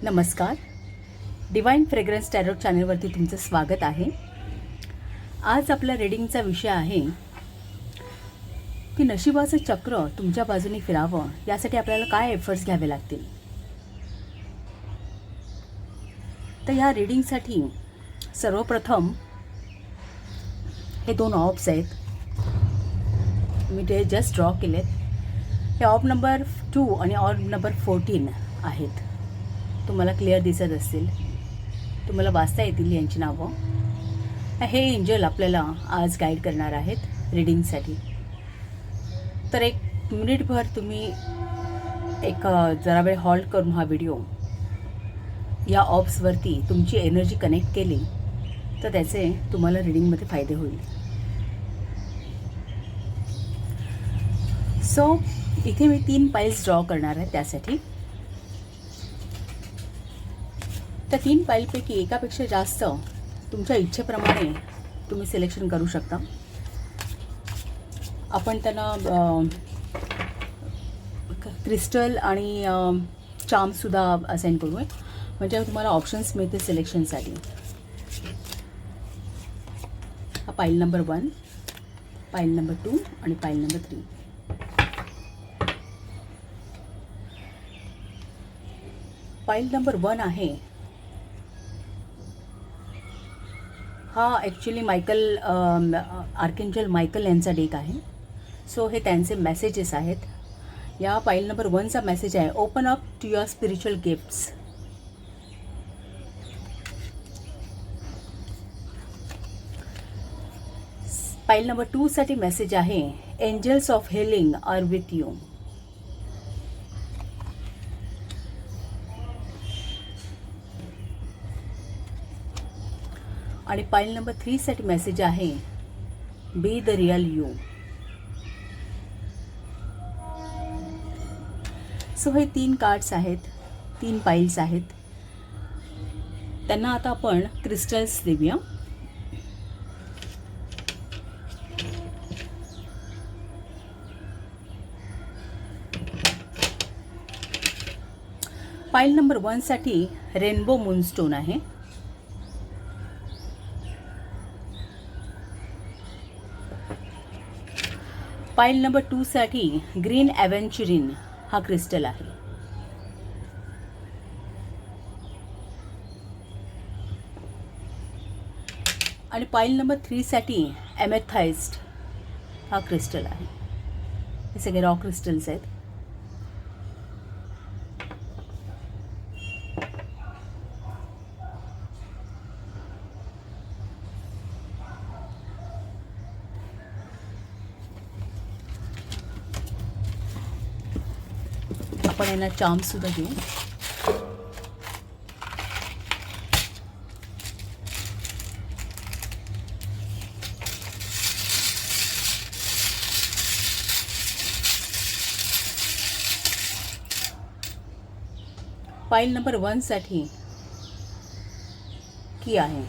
नमस्कार. Divine fragrance tarot चॅनलवरती तुमचं स्वागत आहे. आज आपल्या रीडिंगचा विषय आहे की नशिबाचं चक्र तुमच्या बाजूने फिरावं यासाठी आपल्याला काय एफर्ट्स घ्यावे लागतील. तर या रीडिंगसाठी सर्वप्रथम हे दोन ऑब्स आहेत, मी ते जस्ट ड्रॉ केलेत. हे ऑब नंबर 2 आणि ऑब नंबर 14 आहेत. तुम्हाला क्लिअर दिसत असतील, तुम्हाला वाचता येतील यांची नावं. हे एंजल आपल्याला आज गाईड करणार आहेत रीडिंगसाठी. तर एक मिनिटभर तुम्ही जरा वेळ हॉल्ट करून हा व्हिडिओ या ऑब्सवरती तुमची एनर्जी कनेक्ट केली तर त्याचे तुम्हाला रीडिंगमध्ये फायदे होईल. सो इथे मी 3 पाईल्स ड्रॉ करणार आहे. त्यासाठी त्या 3 पाईलपैकी एकापेक्षा जास्त तुमच्या इच्छेप्रमाणे तुम्ही सिलेक्शन करू शकता. आपण त्यांना क्रिस्टल आणि चार्मसुद्धा असाइन करू आहे, म्हणजे तुम्हाला ऑप्शन्स मिळते सिलेक्शनसाठी. हा पाईल नंबर 1, पाईल नंबर 2 आणि पाईल नंबर 3. पाईल नंबर 1 आहे हा ॲक्च्युली आर्केंजल मायकल यांचा डेक आहे. सो हे त्यांचे मेसेजेस आहेत. या पाईल नंबर 1चा मेसेज आहे, open up to your spiritual gifts. Pile number 2साठी मेसेज आहे, angels of healing are with you. आणि पाईल नंबर 3साठी मेसेज आहे, be the real you. So हे 3 कार्ड्स आहेत, 3 पाईल्स आहेत. त्यांना आता आपण क्रिस्टल्स देऊया. पाईल नंबर 1साठी रेनबो मूनस्टोन आहे. पाईल नंबर 2साठी ग्रीन ॲव्हेंचुरिन हा क्रिस्टल आहे. आणि पाईल नंबर 3साठी एमेथाइस्ट हा क्रिस्टल आहे. हे सगळे रॉक क्रिस्टल्स आहेत. आपण यांना चार्मसुद्धा देऊ. पाईल नंबर 1साठी की आहे.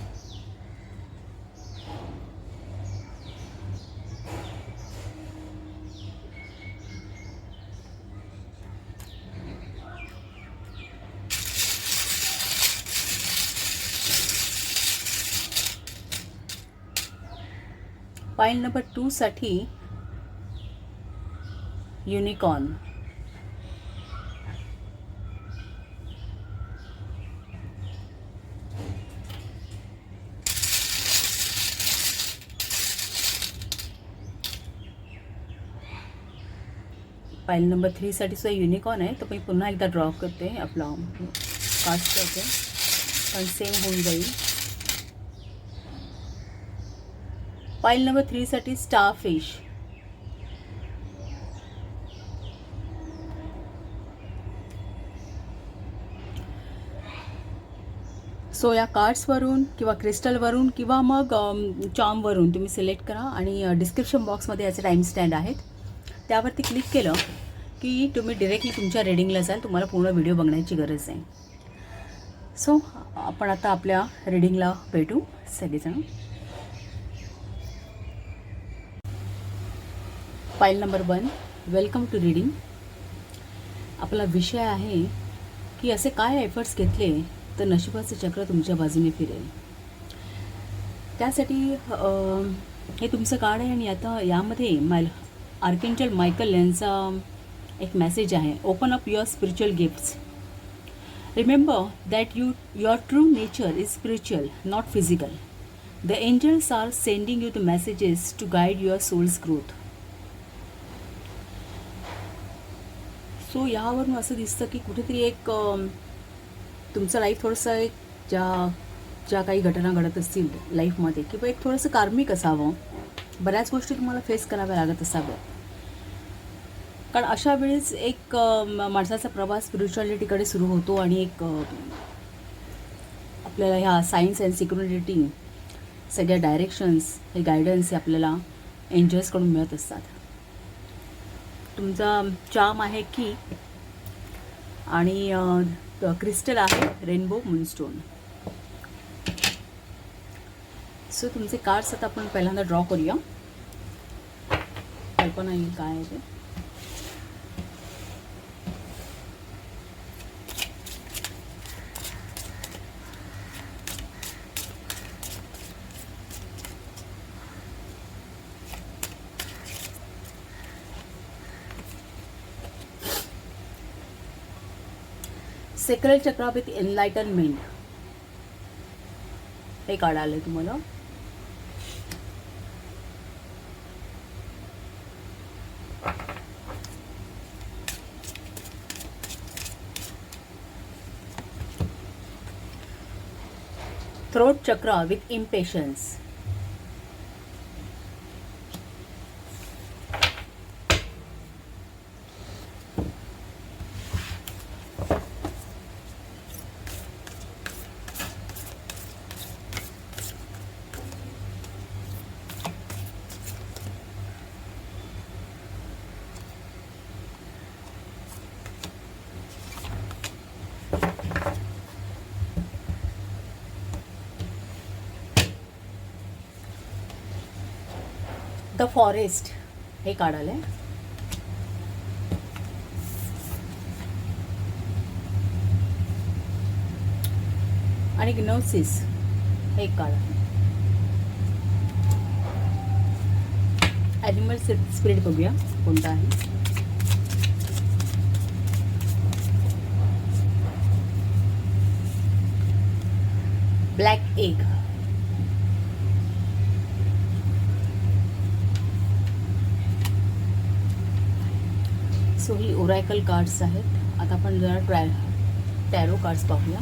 पाईल नंबर 2साठी युनिकॉर्न. पाईल नंबर 3साठी सुद्धा युनिकॉर्न आहे. तर मी पुन्हा एकदा ड्रॉ करते, आपला कास्ट करते, पण सेम होऊन जाईल. पाईल नंबर 3साठी स्टार फिश. सो या कार्ड्सवरून किंवा क्रिस्टलवरून किंवा मग चार्मवरून तुम्ही सिलेक्ट करा. आणि डिस्क्रिप्शन बॉक्समध्ये याचे टाईम स्टॅम्प आहेत, त्यावरती क्लिक केलं की तुम्ही डिरेक्टली तुमच्या रीडिंगला जाल. तुम्हाला पूर्ण व्हिडिओ बघण्याची गरज आहे. सो आपण आता आपल्या रीडिंगला भेटू सगळेजण. File number 1, welcome to reading. आपला विषय आहे की असे काय एफर्ट्स घेतले तर नशिबाचं चक्र तुमच्या बाजूने फिरेल. त्यासाठी हे तुमचं कार्ड आहे आणि आता यामध्ये आर्केंजल मायकल यांचा एक मेसेज आहे. Open up your spiritual gifts. Remember that your true nature is spiritual, not physical. The angels are sending you the messages to guide your soul's growth. So यावरून असं दिसतं की कुठेतरी एक तुमचं लाईफ थोडंसं एक ज्या काही घटना घडत असतील लाईफमध्ये किंवा एक थोडंसं कार्मिक असावं. बऱ्याच गोष्टी तुम्हाला फेस कराव्या लागत असाव्या. कारण अशा वेळेस एक माणसाचा प्रवास स्पिरिच्युअलिटीकडे सुरू होतो आणि एक आपल्याला ह्या सायन्स अँड सिक्युरिटी सगळ्या डायरेक्शन्स हे गायडन्स हे आपल्याला एंजल्सकडून मिळत असतात. तुमचा चार्म आहे की आणि क्रिस्टल आहे रेनबो मूनस्टोन. सो तुमचे कार्ड्स आता आपण पहिल्यांदा ड्रॉ करूया. कल्पना येईल काय आहे ते. सेक्रल चक्रा विथ एनलाइटनमेंट हे कार्ड आलं तुम्हाला. Throat chakra with impatience. The forest हे कार्ड आलंय. आणि ग्नोसिस हे एक कार्ड आहे. ॲनिमल स्पिरिट बघूया कोणता आहे. Black egg. सो ही ओरॅकल कार्ड्स आहेत. आता आपण जरा टॅरो कार्ड्स पाहूया.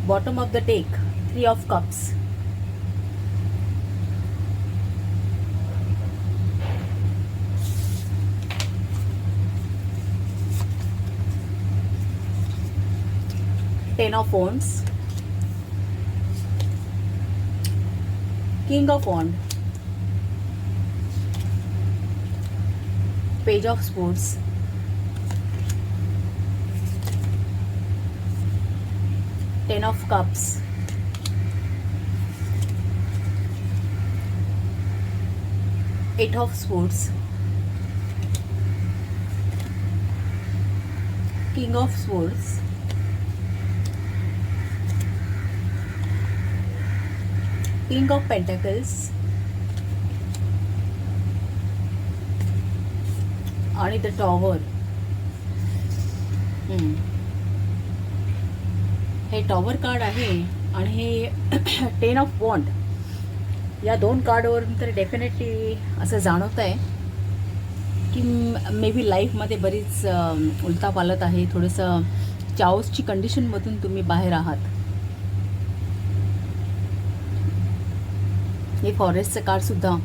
Bottom of the deck, 3 of cups. Ten of wands. King of wand. Page of swords. Ten of cups. Eight of swords. King of swords. King of pentacles. आणि the tower. हे tower card आहे आणि हे 10 of वॉन्ड. या दोन कार्डवरून तर definitely असं जाणवत आहे की मे बी लाईफमध्ये बरीच उलथापालथ आहे. थोडंसं चाओसची कंडिशनमधून तुम्ही बाहेर आहात. हे फॉरेस्टचं कार्डसुद्धा,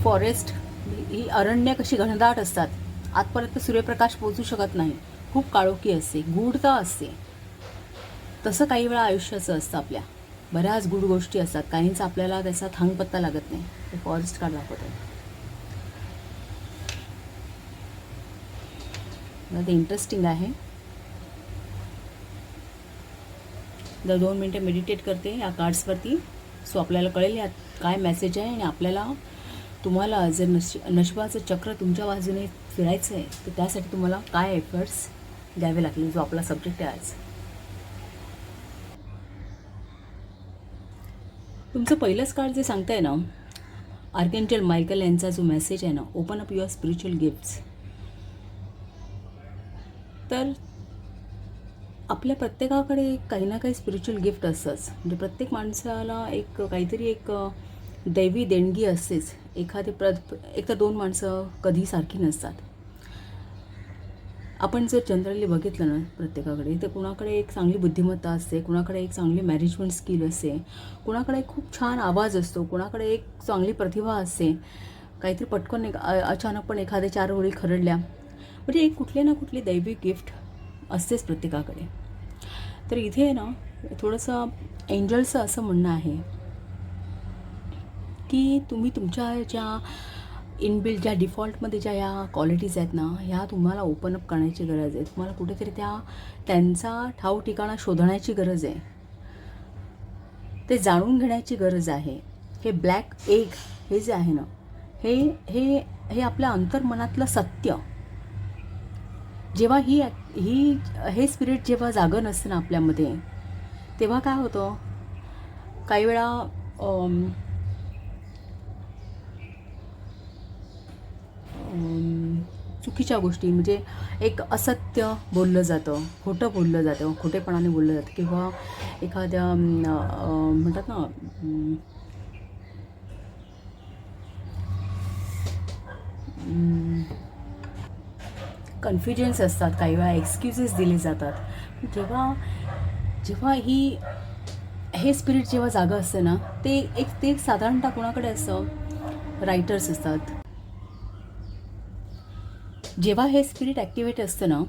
फॉरेस्ट ही अरण्य कशी घनदाट असतात, आतपर्यंत सूर्यप्रकाश पोचू शकत नाही, खूप काळोखी असते, गूढता असते. तसं काही वेळा आयुष्याचं असतं. आपल्या बऱ्याच गूढ गोष्टी असतात, काहींचा आपल्याला त्याचा थांगपत्ता लागत नाही. ते फॉरेस्ट कार्ड दाखवत आहे. ते इंटरेस्टिंग आहे. 2 मिनटं मेडिटेट करते या कार्ड्सवरती, सो आपल्याला कळेल यात काय मेसेज आहे. आणि आपल्याला तुम्हाला जर नशिबाचं चक्र तुमच्या बाजूने फिरायचं आहे तर त्यासाठी तुम्हाला काय एफर्ट्स द्यावे लागतील, जो आपला सब्जेक्ट आहे आज. तुमचं पहिलंच कार्ड जे सांगताय ना, आर्कएंजल मायकल यांचा जो मेसेज आहे ना, open up your spiritual gifts. तर आपल्या प्रत्येकाकडे काही ना काही स्पिरिच्युअल गिफ्ट असतंच. म्हणजे प्रत्येक माणसाला एक काहीतरी एक दैवी देणगी असतेच. एक तर 2 माणसं कधी सारखी नसतात. आपण जर जनरली बघितलं ना प्रत्येकाकडे, तर कुणाकडे एक चांगली बुद्धिमत्ता असते, कुणाकडे एक चांगली मॅनेजमेंट स्किल असते, कुणाकडे खूप छान आवाज असतो, कुणाकडे एक चांगली प्रतिभा असते, काहीतरी पटकन अचानक पण एखाद्या 4 ओळी खरडल्या, म्हणजे एक कुठले ना कुठली दैवी गिफ्ट असतेच प्रत्येकाकडे. तर इथे ना थोडंसं एंजल्सचं असं म्हणणं आहे की तुम्ही तुमच्या ज्या इनबिल्ट ज्या डिफॉल्टमध्ये ज्या या क्वालिटीज आहेत ना, ह्या तुम्हाला ओपन अप करण्याची गरज आहे. तुम्हाला कुठेतरी त्यांचा ठाव ठिकाणा शोधण्याची गरज आहे, ते जाणून घेण्याची गरज आहे. हे ब्लॅक एग हे जे आहे ना, हे हे हे आपल्या अंतर्मनातलं सत्य, जेव्हा हे स्पिरिट जेव्हा जागं नसतं ना आपल्यामध्ये, तेव्हा काय होतं, काही वेळा चुकीच्या गोष्टी, म्हणजे एक असत्य बोललं जातं, खोटं बोललं जातं, खोटेपणाने बोललं जातं, किंवा एखाद्या म्हणतात ना कन्फ्युजन्स असतात, काही वेळा एक्सक्युजेस दिले जातात. जेव्हा हे स्पिरिट जेव्हा जागं असतं ना, ते साधारणतः कोणाकडे असतं, रायटर्स असतात. जेव्हा हे स्पिरिट ॲक्टिवेट असतं ना,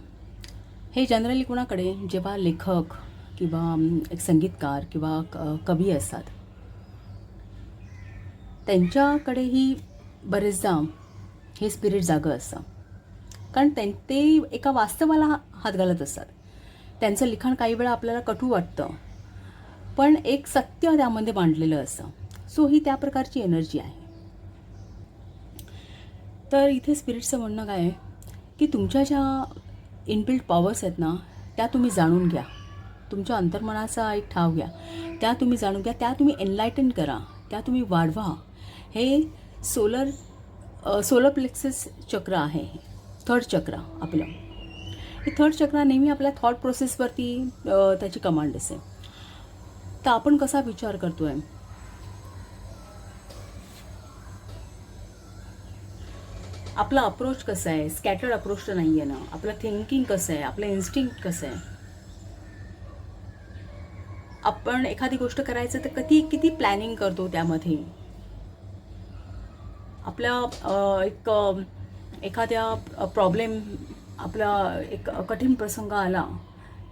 हे जनरली कोणाकडे, जेव्हा लेखक किंवा एक संगीतकार किंवा कवी असतात, त्यांच्याकडेही बरेचदा हे स्पिरिट जागं असतं. कारण ते एका वास्तवाला हात घालत असतात. त्यांचं लिखाण काही वेळा आपल्याला कटू वाटतं, पण एक सत्य त्यामध्ये मांडलेलं असतं. सो ही त्या प्रकारची एनर्जी आहे. तर इथे स्पिरिटचं म्हणणं काय आहे की तुमच्या ज्या इनबिल्ट पॉवर्स आहेत ना, त्या तुम्ही जाणून घ्या. तुमच्या अंतर्मनाचा एक ठाव घ्या, त्या तुम्ही जाणून घ्या, त्या तुम्ही एनलायटन करा, त्या तुम्ही वाढवा. हे सोलर प्लेक्सस चक्र आहे, 3rd चक्र आपलं. हे 3rd चक्र नेहमी आपल्या थॉट प्रोसेसवरती त्याची कमांड असते. तर आपण कसा विचार करतो आहे, आपला अप्रोच कसं आहे, स्कॅटर्ड अप्रोच तर नाही आहे ना, आपलं थिंकिंग कसं आहे, आपलं इन्स्टिंक्ट कसं आहे, आपण एखादी गोष्ट करायचं तर किती प्लॅनिंग करतो, त्यामध्ये आपल्या एखाद्या प्रॉब्लेम, आपला एक कठीण प्रसंग आला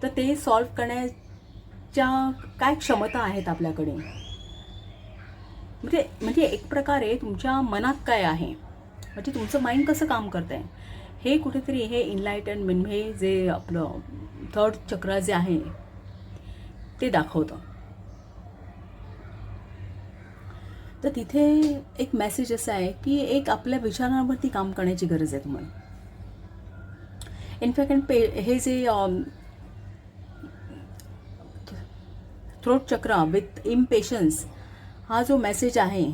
तर ते सॉल्व्ह करण्याच्या काय क्षमता आहेत आपल्याकडे. म्हणजे एक प्रकारे तुमच्या मनात काय आहे, म्हणजे तुमचं माइंड कसं काम करतं आहे, हे कुठेतरी हे इनलायटनमेंट, हे जे आपलं 3rd चक्र जे आहे ते दाखवतं. तर तिथे एक मेसेज असा आहे की एक आपल्या विचारांवरती काम करण्याची गरज आहे तुम्हाला. इनफॅक्ट हे जे थ्रोट चक्र विथ इम्पेशन्स, हा जो मेसेज आहे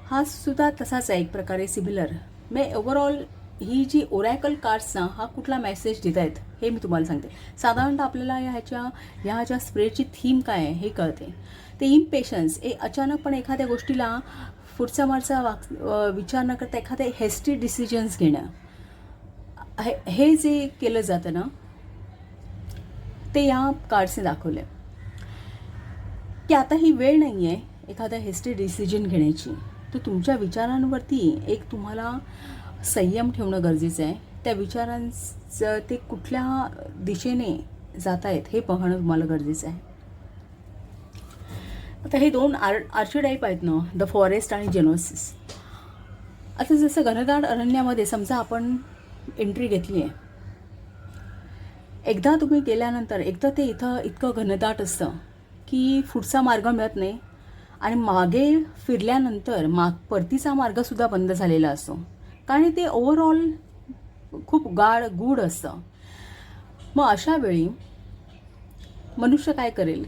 हा सुद्धा तसाच आहे, एक प्रकारे सिमिलर. मी ओव्हरऑल ही जी ओरॅकल कार्ड्स ना, हा कुठला मेसेज देत आहेत हे मी तुम्हाला सांगते. साधारणतः आपल्याला ह्या ज्या स्प्रेडची थीम काय आहे हे कळते. ते इम्पेशन्स, अचानकपणे एखाद्या गोष्टीला पुढचा मागचा विचार न करता एखाद्या हेस्टी डिसिजन्स घेणं, हे जे केलं जातं ना, ते या कार्ड्सने दाखवलं की आता ही वेळ नाही आहे एखादा हेस्टी डिसिजन घेण्याची, तर तुमच्या विचारांवरती एक तुम्हाला संयम ठेवणं गरजेचं आहे. त्या विचारांचं ते कुठल्या दिशेने जात आहेत हे पाहणं तुम्हाला गरजेचं आहे. आता हे दोन आर्चिटाइप आहेत ना, द फॉरेस्ट आणि जेनोसिस. आता जसं घनदाट अरण्यामध्ये समजा आपण एंट्री घेतली आहे, एकदा तुम्ही गेल्यानंतर एकदा ते इतकं घनदाट असतं की पुढचा मार्ग मिळत नाही, आणि मागे फिरल्यानंतर परतीचा मार्गसुद्धा बंद झालेला असतो, कारण ते ओव्हरऑल खूप गूढ असतं. मग अशा वेळी मनुष्य काय करेल,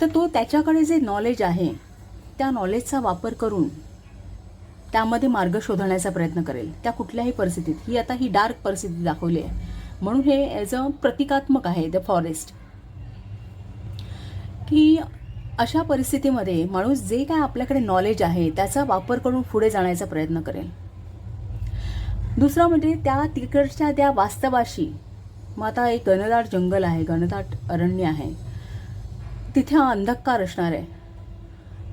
तर तो त्याच्याकडे जे नॉलेज आहे त्या नॉलेजचा वापर करून त्यामध्ये मार्ग शोधण्याचा प्रयत्न करेल त्या कुठल्याही परिस्थितीत. ही डार्क परिस्थिती दाखवली आहे, म्हणून हे ॲज अ प्रतिकात्मक आहे द फॉरेस्ट, की अशा परिस्थितीमध्ये माणूस जे काय आपल्याकडे नॉलेज आहे त्याचा वापर करून पुढे जाण्याचा प्रयत्न करेल. दुसरं म्हणजे त्या तिकडच्या त्या वास्तवाशी, मग आता एक घनदाट जंगल आहे, घनदाट अरण्य आहे, तिथे अंधकार असणार आहे,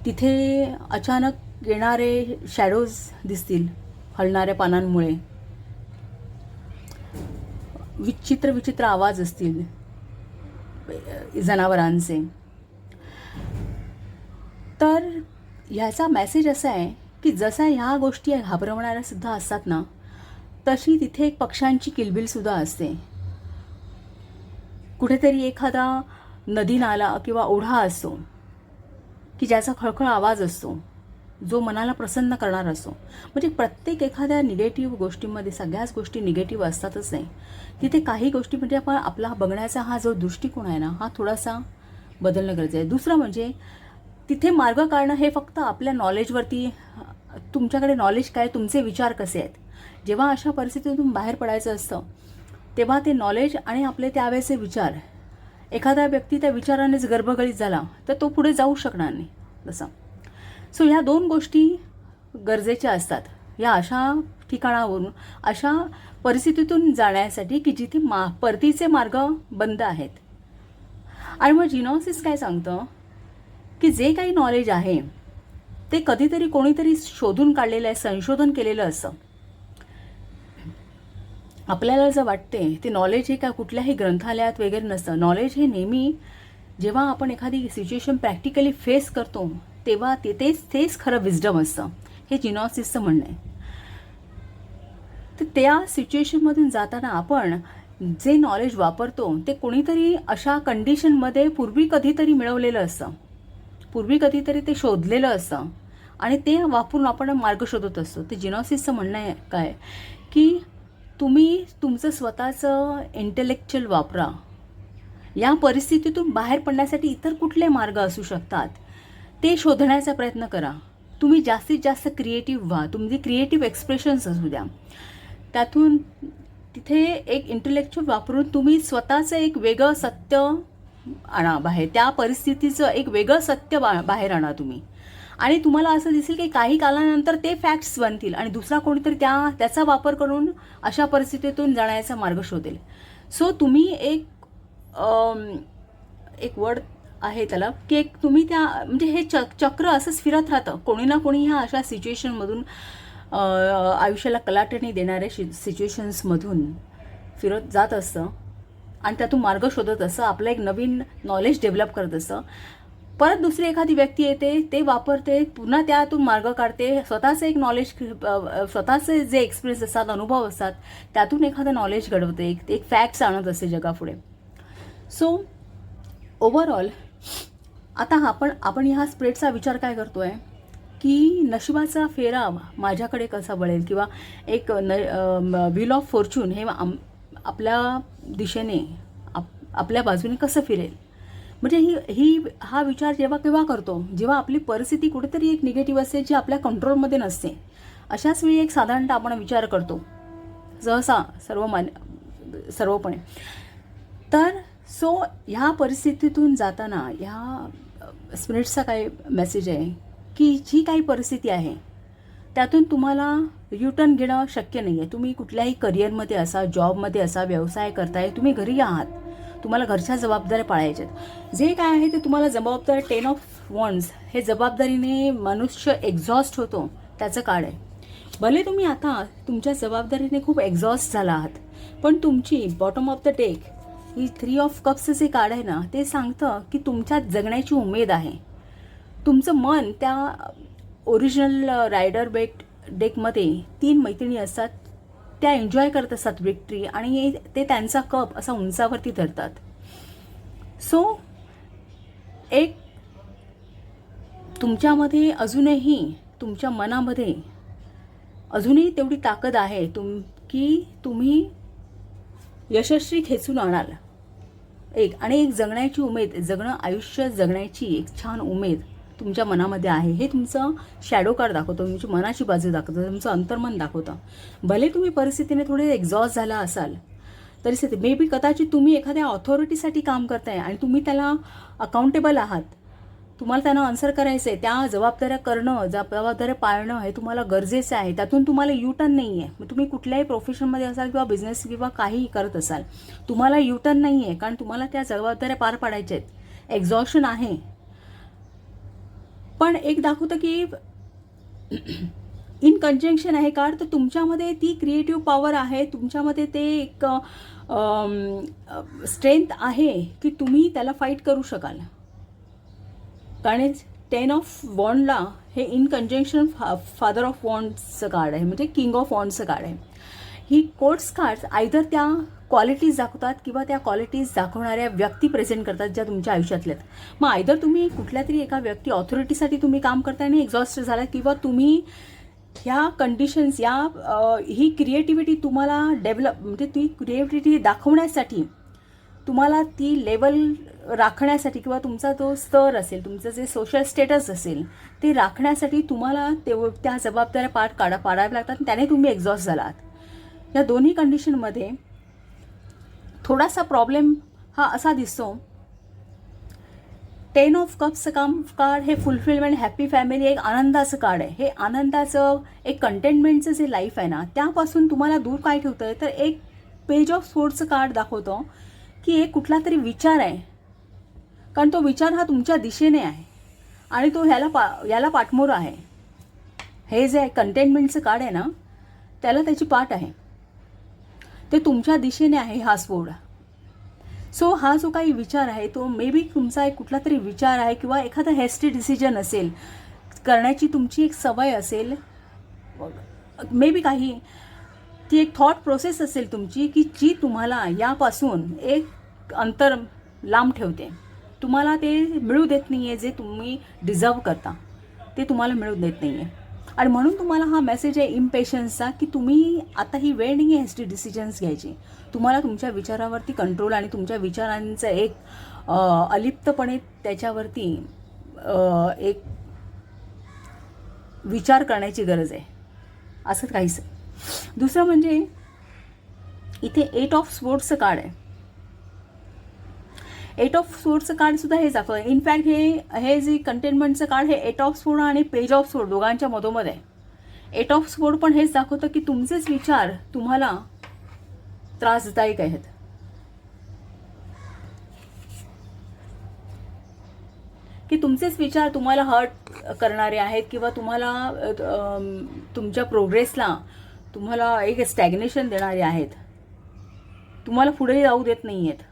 तिथे अचानक येणारे शॅडोज दिसतील हलणाऱ्या पानांमुळे, विचित्र आवाज असतील जनावरांचे. तर ह्याचा मेसेज असा आहे की जसा ह्या गोष्टी घाबरवणाऱ्या सुद्धा असतात ना, तशी तिथे एक पक्ष्यांची किलबिलसुद्धा असते. कुठेतरी एखादा नदी नाला किंवा ओढा असतो की ज्याचा खळखळ आवाज असतो, जो मनाला प्रसन्न करणार असतो. म्हणजे प्रत्येक एखाद्या निगेटिव्ह गोष्टीमध्ये सगळ्याच गोष्टी निगेटिव्ह असतातच नाही, तिथे काही गोष्टी म्हणजे आपण आपला बघण्याचा हा जो दृष्टिकोन आहे ना, हा थोडासा बदलणं गरजेचं आहे. दुसरं म्हणजे तिथे मार्ग काढणं हे फक्त आपल्या नॉलेजवरती, तुमच्याकडे नॉलेज काय, तुमचे विचार कसे आहेत. जेव्हा अशा परिस्थितीतून बाहेर पडायचं असतं तेव्हा ते नॉलेज आणि आपले त्यावेळेचे विचार, एखादा व्यक्ती त्या विचारानेच गर्भगळीत झाला तर तो पुढे जाऊ शकणार नाही तसा. सो ह्या दोन गोष्टी गरजेच्या असतात या अशा ठिकाणावरून, अशा परिस्थितीतून जाण्यासाठी की जिथे परतीचे मार्ग बंद आहेत. आणि मग जिनॉसिस काय सांगतं की जे काही नॉलेज आहे ते कधीतरी कोणीतरी शोधून काढलेलं आहे, संशोधन केलेलं असतं. आपल्याला जर वाटते ते नॉलेज हे काय कुठल्याही ग्रंथालयात वगैरे नसतं. नॉलेज हे नेहमी जेव्हा आपण एखादी सिच्युएशन प्रॅक्टिकली फेस करतो तेव्हा तेच खरं विजडम असतं, हे जिनॉसिसचं म्हणणं आहे. तर त्या सिच्युएशनमधून जाताना आपण जे नॉलेज वापरतो ते कोणीतरी अशा कंडिशनमध्ये पूर्वी कधीतरी मिळवलेलं असतं, पूर्वी कधीतरी ते शोधलेलं असतं, आणि ते वापरून आपण मार्ग शोधत असतो. ते जिनॉसिसचं म्हणणं आहे काय की तुम्ही तुमचं स्वतःचं इंटेलेक्च्युअल वापरा. या परिस्थितीतून बाहेर पडण्यासाठी इतर कुठले मार्ग असू शकतात ते शोधण्याचा प्रयत्न करा. तुम्ही जास्तीत जास्त क्रिएटिव्ह व्हा, तुमचे क्रिएटिव्ह एक्सप्रेशन्स असू द्या. त्यातून तिथे एक इंटेलेक्च्युअल वापरून तुम्ही स्वतःचं एक वेगळं सत्य आणा बाहेर, त्या परिस्थितीचं एक वेगळं सत्य बाहेर आणा तुम्ही. आणि तुम्हाला असं दिसेल की काही कालानंतर ते फॅक्ट्स बनतील आणि दुसरा कोणीतरी त्याचा वापर करून अशा परिस्थितीतून जाण्याचा मार्ग शोधेल. सो तुम्ही एक वर्ड आहे त्याला की एक तुम्ही त्या म्हणजे हे चक्र असंच फिरत राहतं. कोणी ना कोणी ह्या अशा सिच्युएशनमधून, आयुष्याला कलाटणी देणाऱ्या सिच्युएशन्समधून फिरत जात असतं आणि त्यातून मार्ग शोधत असतं, आपलं एक नवीन नॉलेज डेव्हलप करत असतं. परत दुसरी एखादी व्यक्ती येते, ते वापरते, पुन्हा त्यातून मार्ग काढते, स्वतःचं एक नॉलेज, स्वतःचे जे एक्सपिरियन्स असतात, अनुभव असतात, त्यातून एखादं नॉलेज घडवते, एक फॅक्ट्स आणत असते जगापुढे. सो ओव्हरऑल आता आपण ह्या स्प्रेडचा विचार काय करतो आहे की नशिबाचा फेरा माझ्याकडे कसा वळेल, किंवा एक व्हील ऑफ फॉर्च्यून हे आपल्या दिशेने आपल्या बाजूने कसं फिरेल. म्हणजे हा विचार केव्हा करतो, जेव्हा आपली परिस्थिती कुठेतरी एक निगेटिव्ह असते, जी आपल्या कंट्रोलमध्ये नसते. अशाच वेळी एक साधारणतः आपण विचार करतो सहसा सर्वपणे. तर सो ह्या परिस्थितीतून जाताना ह्या स्पिरिट्सचा काय मेसेज आहे की जी काही परिस्थिती आहे त्यातून तुम्हाला युटर्न घेणं शक्य नाही आहे. तुम्ही कुठल्याही करिअरमध्ये असा, जॉबमध्ये असा, व्यवसाय करताय, तुम्ही घरी आहात, तुम्हाला घरच्या जबाबदाऱ्या पाळायच्या आहेत. जे काय आहे ते तुम्हाला जबाबदारी 10 ऑफ वॉन्ड्स हे जबाबदारीने मनुष्य एक्झॉस्ट होतो त्याचं कार्ड आहे. भले तुम्ही आता तुमच्या जबाबदारीने खूप एक्झॉस्ट झाला आहात, पण तुमची बॉटम ऑफ द डेक ही 3 ऑफ कप्सचं जे कार्ड आहे ना, ते सांगतं की तुमच्यात जगण्याची उमेद आहे. तुमचं मन त्या ओरिजिनल रायडर डेकमध्ये 3 मैत्रिणी असतात, त्या एन्जॉय करत असतात विक्ट्री, आणि ते त्यांचा कप असा उंचावरती धरतात. सो एक तुमच्यामध्ये अजूनही, तुमच्या मनामध्ये अजूनही तेवढी ताकद आहे की तुम्ही यशस्वी खेचून आणाल. एक जगण्याची उमेद, आयुष्य जगण्याची एक छान उमेद तुमच्या मनामध्ये आहे. हे तुमचं शॅडो कार्ड दाखवतं, तुमची मनाची बाजू दाखवतं, तुमचं अंतर्मन दाखवतं. भले तुम्ही परिस्थितीने थोडे एक्झॉस्ट झाला असाल तरी मे बी कदाचित तुम्ही एखाद्या ऑथॉरिटीसाठी काम करताय आणि तुम्ही त्याला अकाउंटेबल आहात, तुम्हाला त्यांना आन्सर करायचं आहे, त्या जबाबदाऱ्या करणं, जबाबदाऱ्या पाळणं हे तुम्हाला गरजेचं आहे. त्यातून तुम्हाला युटर्न नाही आहे. मग तुम्ही कुठल्याही प्रोफेशनमध्ये असाल किंवा बिझनेस किंवा काहीही करत असाल, तुम्हाला युटर्न नाही आहे, कारण तुम्हाला त्या जबाबदाऱ्या पार पाडायच्या आहेत. एक्झॉशन आहे, पण एक दाखवतं की इन कंजंक्शन आहे कार्ड, तर तुमच्यामध्ये ती क्रिएटिव्ह पॉवर आहे, तुमच्यामध्ये ते एक स्ट्रेंथ आहे की तुम्ही त्याला फाईट करू शकाल. कारण 10 ऑफ वॉन्डला हे इन कंजंक्शन फादर ऑफ वॉन्ड्सचं कार्ड आहे, म्हणजे किंग ऑफ वॉन्ड्सचं कार्ड आहे. ही कोर्ट्स कार्ड्स आयदर त्या क्वालिटीज दाखवतात किंवा त्या क्वालिटीज दाखवणाऱ्या व्यक्ती प्रेझेंट करतात ज्या तुमच्या आयुष्यातल्या आहेत. मग आयदर तुम्ही कुठल्या तरी एका व्यक्ती, ऑथॉरिटीसाठी तुम्ही काम करताय आणि एक्झॉस्ट झाला, किंवा तुम्ही ह्या कंडिशन्स, ही क्रिएटिव्हिटी तुम्हाला डेव्हलप, म्हणजे ती क्रिएटिव्हिटी दाखवण्यासाठी, तुम्हाला ती लेवल राखण्यासाठी, किंवा तुमचा तो स्तर असेल, तुमचं जे सोशल स्टेटस असेल ते राखण्यासाठी तुम्हाला त्या जबाबदाऱ्या पाडाव्या लागतात, त्याने तुम्ही एक्झॉस्ट झालात. या दोन्ही कंडिशनमध्ये थोडासा प्रॉब्लेम हा असा दिसतो. 10 ऑफ कप्सचं कार्ड हे फुलफिलमेंट, हॅपी फॅमिली, एक आनंदाचं कार्ड आहे. हे आनंदाचं, एक कंटेनमेंटचं जे लाईफ आहे ना, त्यापासून तुम्हाला दूर काय ठेवतं आहे, तर एक पेज ऑफ सोर्डचं कार्ड दाखवतो की एक कुठला तरी विचार आहे, कारण तो विचार हा तुमच्या दिशेने आहे आणि तो याला पाठमोर आहे. हे जे कंटेनमेंटचं कार्ड आहे ना, त्याला त्याची पाठ आहे, ते तुमच्या दिशेने आहे हा स्वोर्ड. सो हा जो काही विचार आहे तो मे बी तुमचा एक कुठला तरी विचार आहे, किंवा एखादा हेस्टी डिसिजन असेल करण्याची, तुमची एक सवय असेल, मे बी काही ती एक थॉट प्रोसेस असेल तुमची की जी तुम्हाला यापासून एक अंतर लांब ठेवते. तुम्हाला ते मिळू देत नाही आहे, जे तुम्ही डिझर्व करता ते तुम्हाला मिळू देत नाही आहे. आणि म्हणून तुम्हाला हा मेसेज आहे इम्पेशन्सचा, की तुम्ही आता ही वेळ नाही आहे हेस्टी डिसिजन्स घ्यायची. तुम्हाला तुमच्या विचारावरती कंट्रोल आणि तुमच्या विचारांचं एक अलिप्तपणे त्याच्यावरती एक विचार करण्याची गरज आहे, असं काहीच. दुसरं म्हणजे इथे 8 ऑफ स्वोर्ड्सचं कार्ड आहे. 8 ऑफ स्वोर्डचं कार्ड सुद्धा हे दाखवतं. इनफॅक्ट हे जे कंटेनमेंटचं कार्ड हे 8 ऑफ स्वोर्ड आणि पेज ऑफ स्वोर्ड दोघांच्या मधोमध आहे. 8 ऑफ स्वोर्ड पण हेच दाखवतं की तुमचेच विचार तुम्हाला त्रासदायक आहेत. की तुमचेच विचार तुम्हाला हर्ट करणारे आहेत, किंवा तुम्हाला तुमच्या प्रोग्रेसला तुम्हाला एक स्टॅग्नेशन देणारे आहेत, तुम्हाला पुढे जाऊ देत नाही आहेत.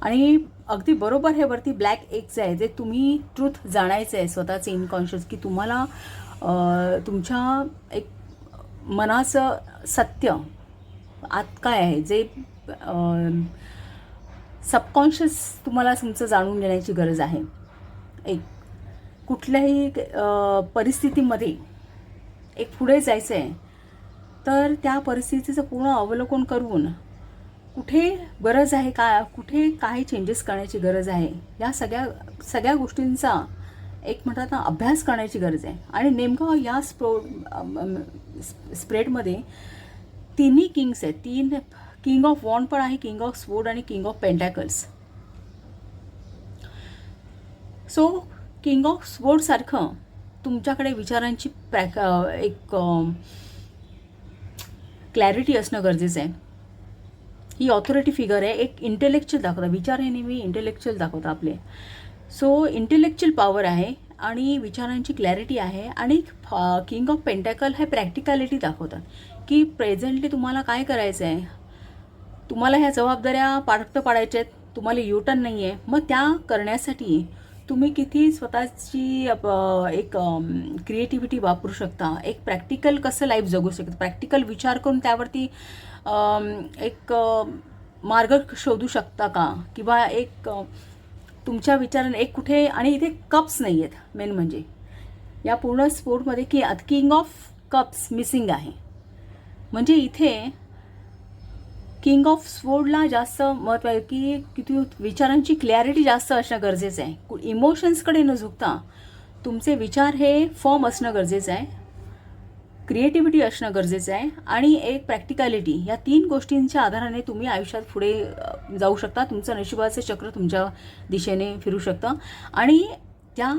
आणि अगदी बरोबर हे वरती ब्लॅक एगचं आहे, जे तुम्ही ट्रूथ जाणायचं आहे स्वतःचे इनकॉन्शियस, की तुम्हाला तुमच्या एक मनाचं सत्य आत काय आहे, जे सबकॉन्शियस तुम्हाला तुमचं जाणून घेण्याची गरज आहे. एक कुठल्याही परिस्थितीमध्ये एक पुढे जायचं आहे, तर त्या परिस्थितीचं पूर्ण अवलोकन करून कुठे गरज आहे, कुठे काय चेंजेस करण्याची गरज आहे, या सगळ्या गोष्टींचा एक म्हणतात ना अभ्यास करण्याची गरज आहे. आणि नेमकं या स्प्रेडमध्ये तिन्ही किंग्स आहेत. 3 किंग ऑफ वॉन्ड पण आहे, किंग ऑफ स्वोर्ड आणि king of pentacles. So king of sword सारखं तुमच्याकडे विचारांची एक क्लॅरिटी असणं गरजेचं आहे. ही ऑथॉरिटी फिगर आहे, एक इंटेलेक्च्युअल दाखवता. विचार हे नेहमी इंटेलेक्च्युअल दाखवता आपले. सो इंटेलेक्च्युअल पॉवर आहे आणि विचारांची क्लॅरिटी आहे. आणि किंग ऑफ पेंटॅकल हे प्रॅक्टिकॅलिटी दाखवतात की प्रेझेंटली तुम्हाला काय करायचं आहे, तुम्हाला ह्या जबाबदाऱ्या पाडायच्या आहेत, तुम्हाला युटर्न नाही आहे. मग त्या करण्यासाठी तुम्ही किती स्वतःची एक क्रिएटिव्हिटी वापरू शकता, एक प्रॅक्टिकल कसं लाईफ जगू शकता, प्रॅक्टिकल विचार करून त्यावरती एक मार्ग शोधू शकता का, किंवा एक तुमच्या विचाराने एक कुठे. आणि इथे कप्स नाही आहेत मेन म्हणजे या पूर्ण स्पोर्टमध्ये की किंग ऑफ कप्स मिसिंग आहे. म्हणजे इथे किंग ऑफ स्पोर्टला जास्त महत्त्व आहे की किती विचारांची क्लॅरिटी जास्त असणं गरजेचं आहे. इमोशन्सकडे न झुकता तुमचे विचार हे फॉर्म असणं गरजेचं आहे, क्रिएटिव्हिटी असणं गरजेचं आहे आणि एक प्रॅक्टिकॅलिटी. या 3 गोष्टींच्या आधाराने तुम्ही आयुष्यात पुढे जाऊ शकता. तुमचं नशिबाचं चक्र तुमच्या दिशेने फिरू शकतं. आणि त्या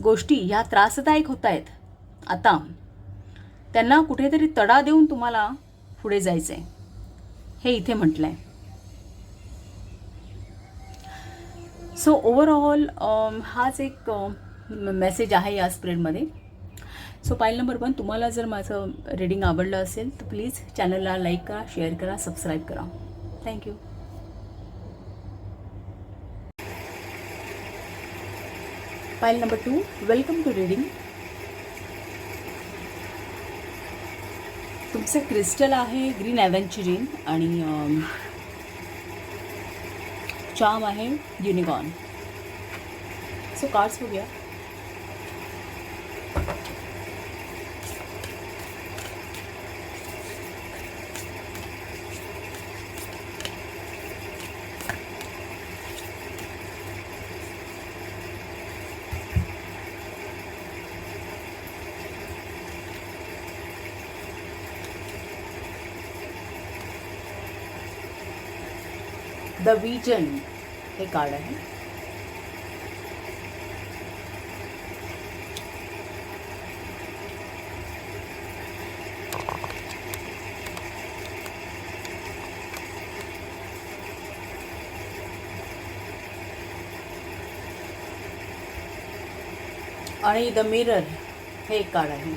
गोष्टी ह्या त्रासदायक होत आहेत आता, त्यांना कुठेतरी तडा देऊन तुम्हाला पुढे जायचं आहे, हे इथे म्हटलं आहे. सो ओव्हरऑल हाच एक मेसेज आहे या स्प्रेडमध्ये. सो पाईल नंबर 1, तुम्हाला जर माझं रीडिंग आवडलं असेल तर प्लीज चॅनलला लाईक करा, शेअर करा, सबस्क्राईब करा. थँक्यू. पाईल नंबर 2, वेलकम टू रीडिंग. तुमचं क्रिस्टल आहे ग्रीन ॲव्हेंचुरिन आणि चार्म आहे युनिकॉर्न. सो कार्ड्स बघूया. द विजन हे कार्ड आहे. आणि द मिरर हे एक कार्ड आहे.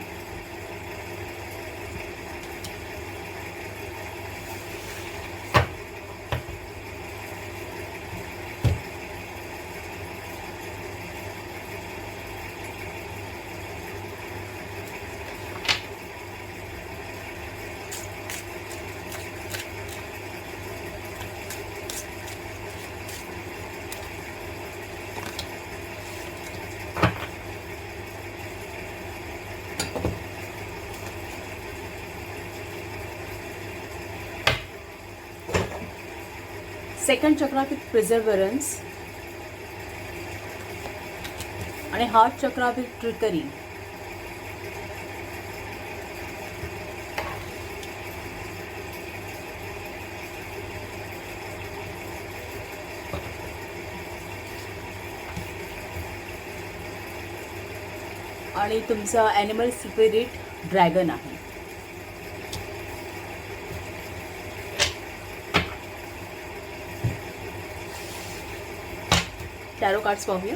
सेकंड चक्रा विथ प्रिझर्वरन्स आणि हार्ट चक्रा विथ ट्रिकरी. आणि तुमचा ॲनिमल स्पिरिट ड्रॅगन आहे. टॅरो कार्ड्स पाहूया.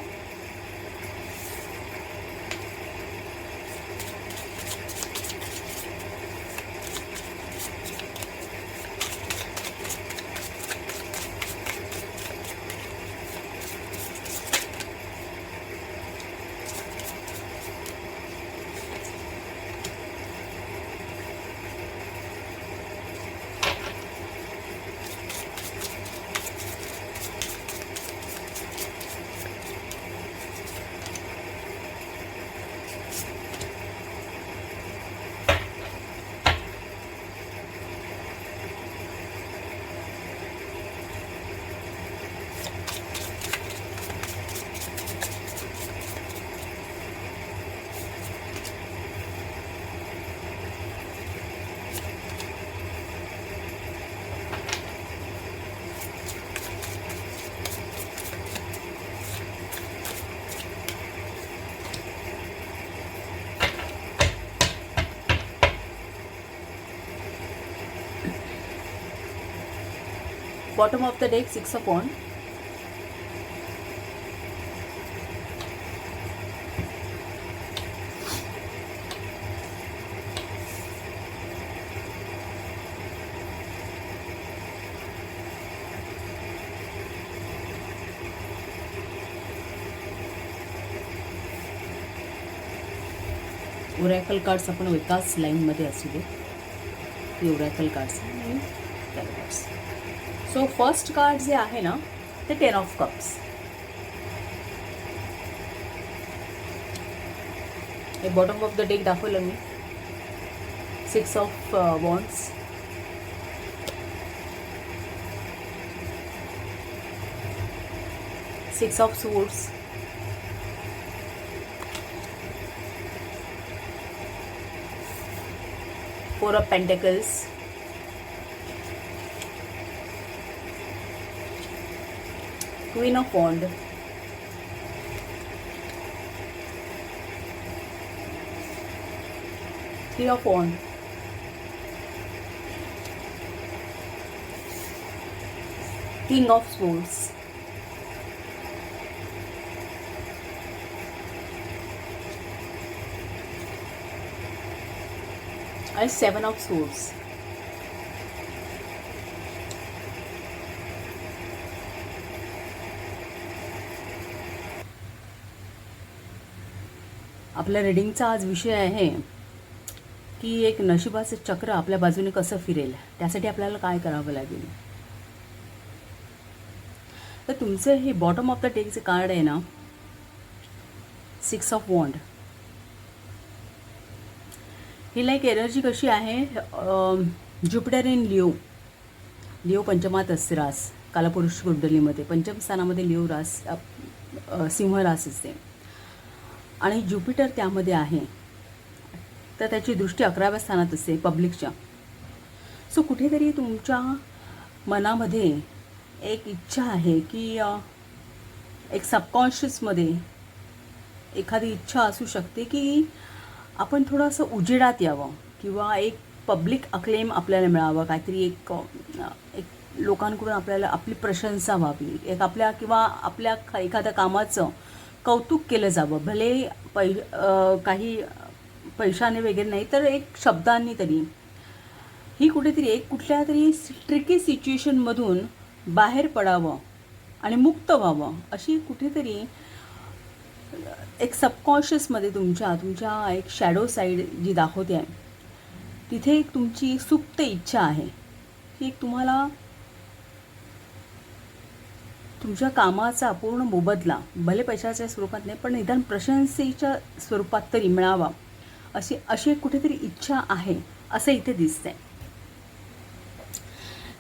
Bottom of the deck 6 of wand. Oracle cards आपण एकाच लाईनमध्ये असू दे. हे ओरॅकल कार्ड्स आणि tarot cards. So first card जे आहे ना ते 10 ऑफ कप्स. हे बॉटम ऑफ द डेक दाखवलं मी. 6 of wands, 6 of swords, Four of Pentacles, Queen of Wand, Three of Wand, King of Swords, and Seven of Swords. आपल्या रीडिंगचा आज विषय आहे की एक नशिबाचे चक्र आपल्या बाजूने कसं फिरेल, त्यासाठी आपल्याला काय करावं लागेल. तर तुमचं हे बॉटम ऑफ द डेकचे कार्ड आहे ना 6 ऑफ वॉन्ड. ही लाईक एनर्जी कशी आहे, ज्युपिटर इन लिओ. लिओ पंचमात असते रास कालपुरुष कुंडलीमध्ये. पंचम स्थानामध्ये लिओ रास सिंह रास असते आणि ज्युपिटर त्यामध्ये आहे. तर त्याची दृष्टी 11व्या स्थानात असते पब्लिकच्या. सो कुठेतरी तुमच्या मनामध्ये एक इच्छा आहे की एक सबकॉन्शियसमध्ये एखादी इच्छा असू शकते की आपण थोडंसं उजेडात यावं किंवा एक पब्लिक अक्लेम आपल्याला मिळावं. काहीतरी एक लोकांकडून आपल्याला आपली प्रशंसा व्हावी. एक आपल्या किंवा आपल्या एखाद्या कामाचं कौतुक केलं जावं. भले काही पैशाने वगैरे नाही तर एक शब्दांनी तरी. ही कुठेतरी एक कुठल्या तरी ट्रिकी सिच्युएशनमधून बाहेर पडावं आणि मुक्त व्हावं अशी कुठेतरी एक सबकॉन्शियसमध्ये तुमच्या एक शॅडो साईड जी दाखवते आहे तिथे एक तुमची सुप्त इच्छा आहे की एक तुम्हाला तुमच्या कामाचा पूर्ण मोबदला भले पैशाच्या स्वरूपात नाही पण निदान प्रशंसेच्या स्वरूपात तरी मिळावा अशी कुठेतरी इच्छा आहे असं इथे दिसतंय.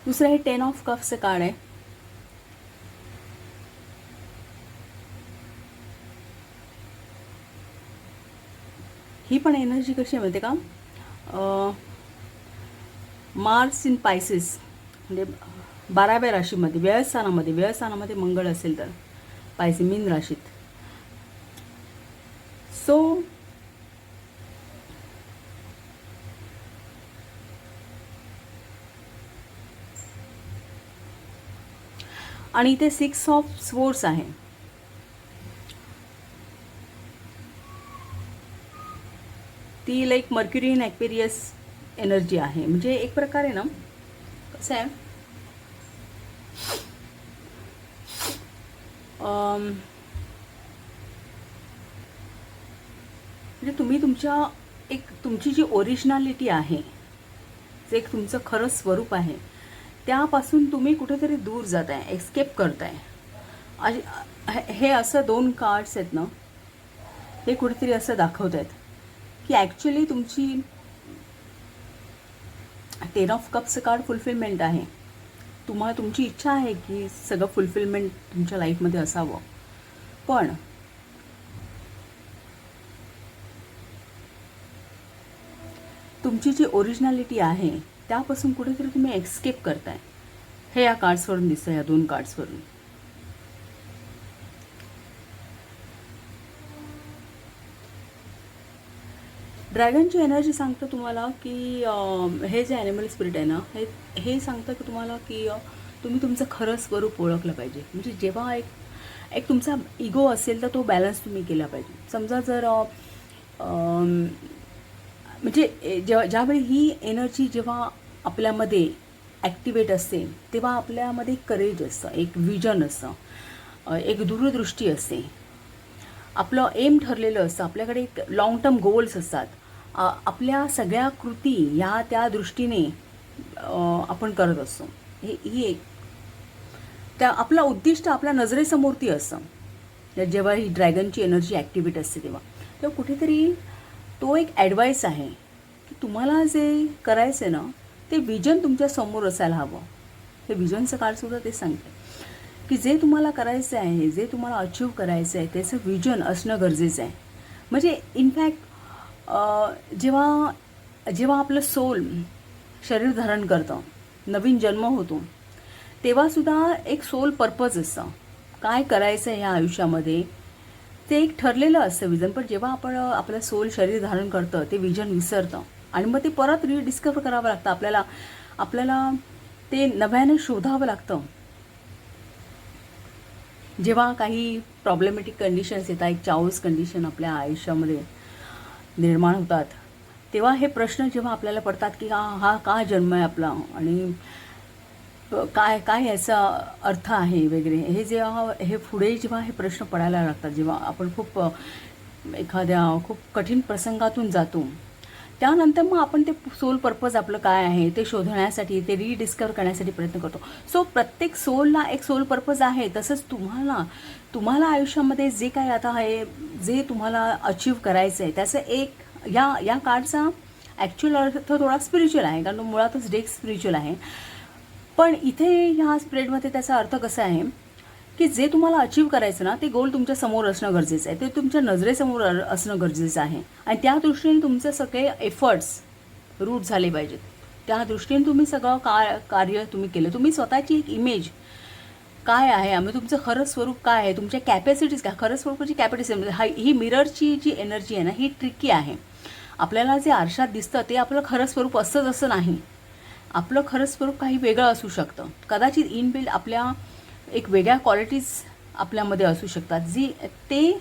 दुसरं हे 10 ऑफ कप्सचं कार्ड आहे. ही पण एनर्जी कशी आहे माहिती का, मार्स इन पायसेस म्हणजे 12व्या राशीमध्ये व्ययस्थानामध्ये मंगळ असेल तर पायसे मीन राशीत. सो आणि इथे 6 ऑफ स्वॉर्ड्स आहे. ती लाईक मर्क्युरी इन ॲक्वेरियस एनर्जी आहे. म्हणजे एक प्रकारे ना कसं आहे म्हणजे तुम्ही तुमची जी ओरिजिनॅलिटी आहे जे एक तुमचं खरं स्वरूप आहे त्यापासून तुम्ही कुठेतरी दूर जात आहे, एस्केप करताय. हे असं 2 कार्ड्स आहेत ना हे कुठेतरी असं दाखवत आहेत की ॲक्च्युली तुमची 10 ऑफ कप्सचं कार्ड फुलफिलमेंट आहे. तुमची इच्छा आहे की सगळं फुलफिलमेंट तुमच्या लाईफमध्ये असावं. पण तुमची जी ओरिजिनॅलिटी आहे त्यापासून कुठेतरी तुम्ही एस्केप करताय. हे या कार्ड्सवरून दिसतं, या 2 कार्ड्सवरून. ड्रॅगनची एनर्जी सांगतं तुम्हाला की हे जे ॲनिमल स्पिरिट आहे ना हे सांगतं की तुम्हाला की तुम्ही तुमचं खरं स्वरूप ओळखलं पाहिजे. म्हणजे जेव्हा एक एक तुमचा इगो असेल तर तो बॅलन्स तुम्ही केला पाहिजे. समजा जर म्हणजे ज्यावेळी ही एनर्जी जेव्हा आपल्यामध्ये ॲक्टिवेट असते तेव्हा आपल्यामध्ये करेज असतं, एक विजन असतं, एक दूरदृष्टी असते, आपलं एम ठरलेलं असतं, आपल्याकडे एक लाँग टर्म गोल्स असतात. आपल्या सगळ्या कृती ह्या त्या दृष्टीने आपण करत असतो. ही एक त्या आपलं उद्दिष्ट आपल्या नजरेसमोर ती असतं जेव्हा ही ड्रॅगनची एनर्जी ॲक्टिवेट असते तेव्हा कुठेतरी तो एक ॲडवाईस आहे की तुम्हाला जे करायचं आहे ना ते विजन तुमच्या समोर असायला हवं. हे विजनचं कार्डसुद्धा ते सांगते की जे तुम्हाला करायचं आहे, जे तुम्हाला अचीव करायचं आहे त्याचं विजन असणं गरजेचं आहे. म्हणजे इनफॅक्ट जेव्हा आपलं सोल शरीर धारण करतं, नवीन जन्म होतो, तेव्हासुद्धा एक सोल पर्पज असतं. काय करायचं आहे ह्या आयुष्यामध्ये ते एक ठरलेलं असतं विजन. पण जेव्हा आपण आपलं सोल शरीर धारण करतं ते विजन विसरतं आणि मग ते परत रिडिस्कवर करावं लागतं. आपल्याला ते नव्याने शोधावं लागतं. जेव्हा काही प्रॉब्लेमॅटिक कंडिशन्स येतात, एक चाऊस कंडिशन आपल्या आयुष्यामध्ये निर्माण होतात, तेव्हा हे प्रश्न जेव्हा आपल्याला पडतात की हा का जन्म आहे आपला आणि काय काय याचा अर्थ आहे वगैरे, हे पुढे जेव्हा हे प्रश्न पडायला लागतात, जेव्हा आपण एखाद्या खूप कठीण प्रसंगातून जातो, त्यानंतर मग आपण ते सोल पर्पज आपलं काय आहे ते शोधण्यासाठी, ते रिडिस्कवर करण्यासाठी प्रयत्न करतो. सो प्रत्येक सोलला एक सोल पर्पज आहे. तसंच तुम्हाला आयुष्यामध्ये जे काय आता आहे, जे तुम्हाला अचीव करायचं आहे त्याचं एक या कार्डचा ॲक्च्युअल अर्थ थोडा स्पिरिच्युअल आहे, कारण मुळातच डेक स्पिरिच्युअल आहे. पण इथे ह्या स्प्रेडमध्ये त्याचा अर्थ कसा आहे की जे तुम्हाला अचीव करायचं ना ते गोल तुमच्या समोर असणं गरजेचं आहे, ते तुमच्या नजरेसमोर असणं गरजेचं आहे आणि त्या दृष्टीने तुमचे सगळे एफर्ट्स रूट झाले पाहिजेत. त्या दृष्टीने तुम्ही सगळं कार्य तुम्ही केलं. तुम्ही स्वतःची एक इमेज काय आहे, म्हणजे तुमचं खरं स्वरूप काय आहे, तुमच्या कॅपॅसिटीज काय, खरं स्वरूपाची कॅपॅसिटी ही मिररची जी एनर्जी आहे ना ही ट्रिकी आहे. आपल्याला जे आरशात दिसतं ते आपलं खरं स्वरूप असतं असं नाही. आपलं खरं स्वरूप काही वेगळं असू शकतं. कदाचित इनबिल्ड आपल्या एक वेगळ्या क्वालिटीज आपल्यामध्ये असू शकतात, ते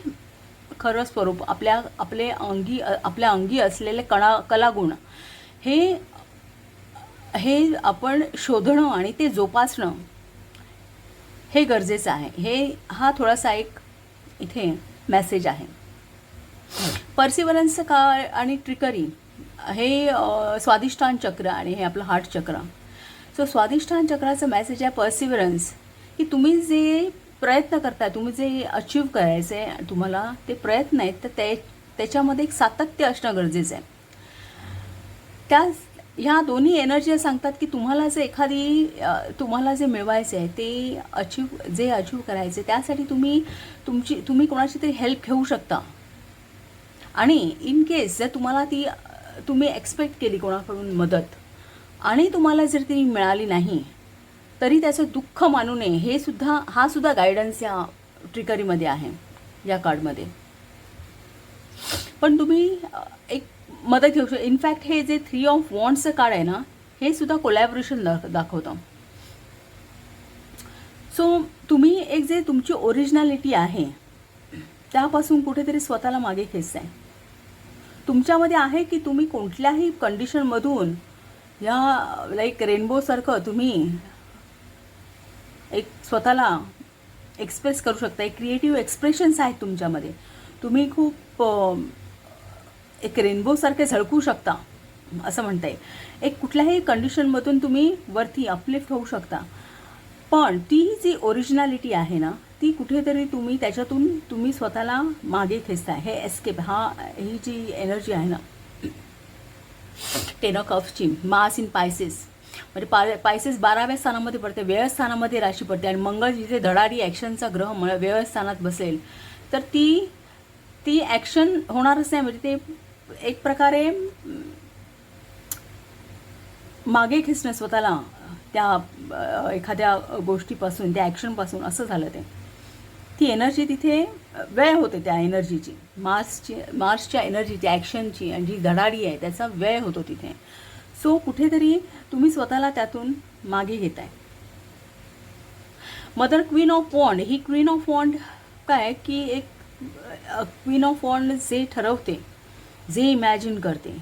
खरं स्वरूप आपल्या अंगी असलेले कलागुण हे आपण शोधणं आणि ते जोपासणं हे गरजेचं आहे. हा थोडासा एक इथे मेसेज आहे. पर्सिवरन्स का आणि ट्रिकरी हे स्वादिष्टान चक्र आणि हे आपलं हार्ट चक्र. सो स्वादिष्टान चक्राचं मेसेज आहे पर्सिवरन्स, की तुम्ही जे प्रयत्न करताय, तुम्ही जे अचीव करायचं आहे तुम्हाला, ते प्रयत्न आहेत तर त्याच्यामध्ये एक सातत्य असणं गरजेचं आहे. ह्या दोन्ही एनर्जी सांगतात की तुम्हाला जे मिळवायचं आहे ते अचीव करायचं आहे त्यासाठी तुम्ही कोणाची तरी हेल्प घेऊ शकता. आणि इन केस जर तुम्ही एक्सपेक्ट केली कोणाकडून मदत आणि तुम्हाला जर ती मिळाली नाही तरी त्याचं दुःख मानू नये. हा सुद्धा गायडन्स या ट्रिकरीमध्ये आहे, या कार्डमध्ये. पण तुम्ही एक मदत घेऊ शकता. इनफॅक्ट हे जे 3 ऑफ वॉन्ड्सचं कार्ड आहे ना हे सुद्धा कोलॅबोरेशन दाखवतं. सो तुम्ही एक जे तुमची ओरिजिनॅलिटी आहे त्यापासून कुठेतरी स्वतःला मागे खेचताय. तुमच्यामध्ये आहे की तुम्ही कोणत्याही कंडिशनमधून या लाईक रेनबोसारखं तुम्ही एक स्वतःला एक्सप्रेस करू शकता. एक क्रिएटिव्ह एक्सप्रेशन्स आहेत तुमच्यामध्ये. तुम्ही खूप एक रेनबोसारखे झळकू शकता असं म्हणता येईल. एक कुठल्याही कंडिशनमधून तुम्ही वरती अपलिफ्ट होऊ शकता. पण ती जी ओरिजिनॅलिटी आहे ना ती कुठेतरी त्याच्यातून तुम्ही स्वतःला मागे खेचताय. हे एस्केप ही जी एनर्जी आहे ना 10 ऑफ कप्सची, मास इन पायसेस, म्हणजे पायसेस 12व्या स्थानामध्ये पडते, व्यय स्थानामध्ये राशी पडते आणि मंगळ जिथे धडाडी ॲक्शनचा ग्रह व्यय स्थानात बसेल तर ती ॲक्शन होणारच नाही. म्हणजे ते एक प्रकारे मागे खेचणं स्वतःला त्या एखाद्या गोष्टीपासून, त्या ॲक्शनपासून असं झालं. ती एनर्जी तिथे व्यय होते, त्या एनर्जीची, मार्सच्या एनर्जीची, ॲक्शनची आणि जी धडाडी आहे त्याचा व्यय होतो तिथे. सो कुठेतरी तुम्ही स्वतःला त्यातून मागे घेताय. मदर क्वीन ऑफ वॉन्ड, ही क्वीन ऑफ वॉन्ड काय की एक क्वीन ऑफ वॉन्ड जे ठरवते, जे इमॅजिन करते,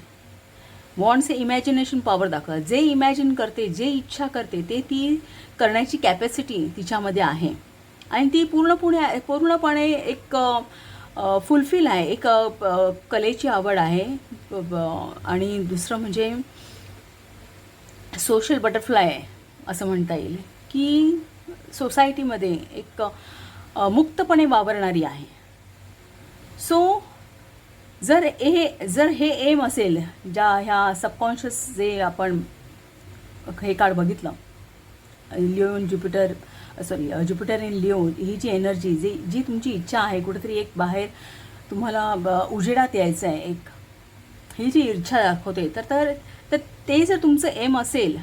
वॉन्डचे इमॅजिनेशन पॉवर दाखवतात, जे इमॅजिन करते, जे इच्छा करते ते ती करण्याची कॅपॅसिटी तिच्यामध्ये आहे आणि ती पूर्णपणे एक फुलफिल आहे. एक कलेची आवड आहे आणि दुसरं म्हणजे सोशल बटरफ्लाय आहे असं म्हणता येईल, की सोसायटीमध्ये एक मुक्तपणे वावरणारी आहे. सो जर हे एम असेल, ह्या सबकॉन्शियस जे आपण हे कार्ड बघितलं, Leo in Jupiter, Jupiter in Leo, ही जी एनर्जी जी तुमची इच्छा आहे, कुठेतरी एक बाहेर तुम्हाला उजेडात यायचं आहे, एक ही जी इच्छा दाखवते, तर ते जर तुमचं एम असेल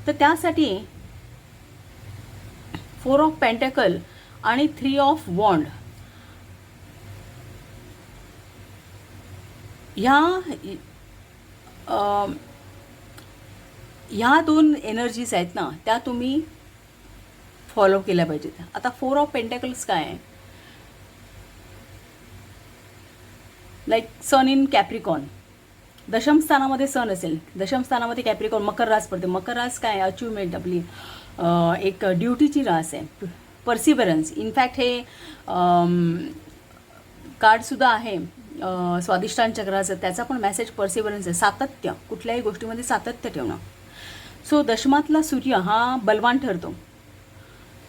तर त्यासाठी 4 ऑफ पेंटॅकल आणि 3 ऑफ वॉन्ड ह्या 2 एनर्जीज आहेत ना, त्या तुम्ही फॉलो केल्या पाहिजेत. आता 4 ऑफ पेंटॅकल्स काय आहे, लाईक सन इन कॅप्रिकॉन, दशम स्थानामध्ये सन असेल, दशम स्थानामध्ये कॅप्रिकॉन, मकर रास पडते. मकर रास काय, अचिव्हमेंट, आपली एक ड्युटीची रास आहे, परसिव्हरन्स. इनफॅक्ट हे कार्डसुद्धा आहे स्वादिष्टान चक्राचं, त्याचा पण मेसेज परसिव्हरन्स आहे, सातत्य, कुठल्याही गोष्टीमध्ये सातत्य ठेवणं. सो दशमातला सूर्य हा बलवान ठरतो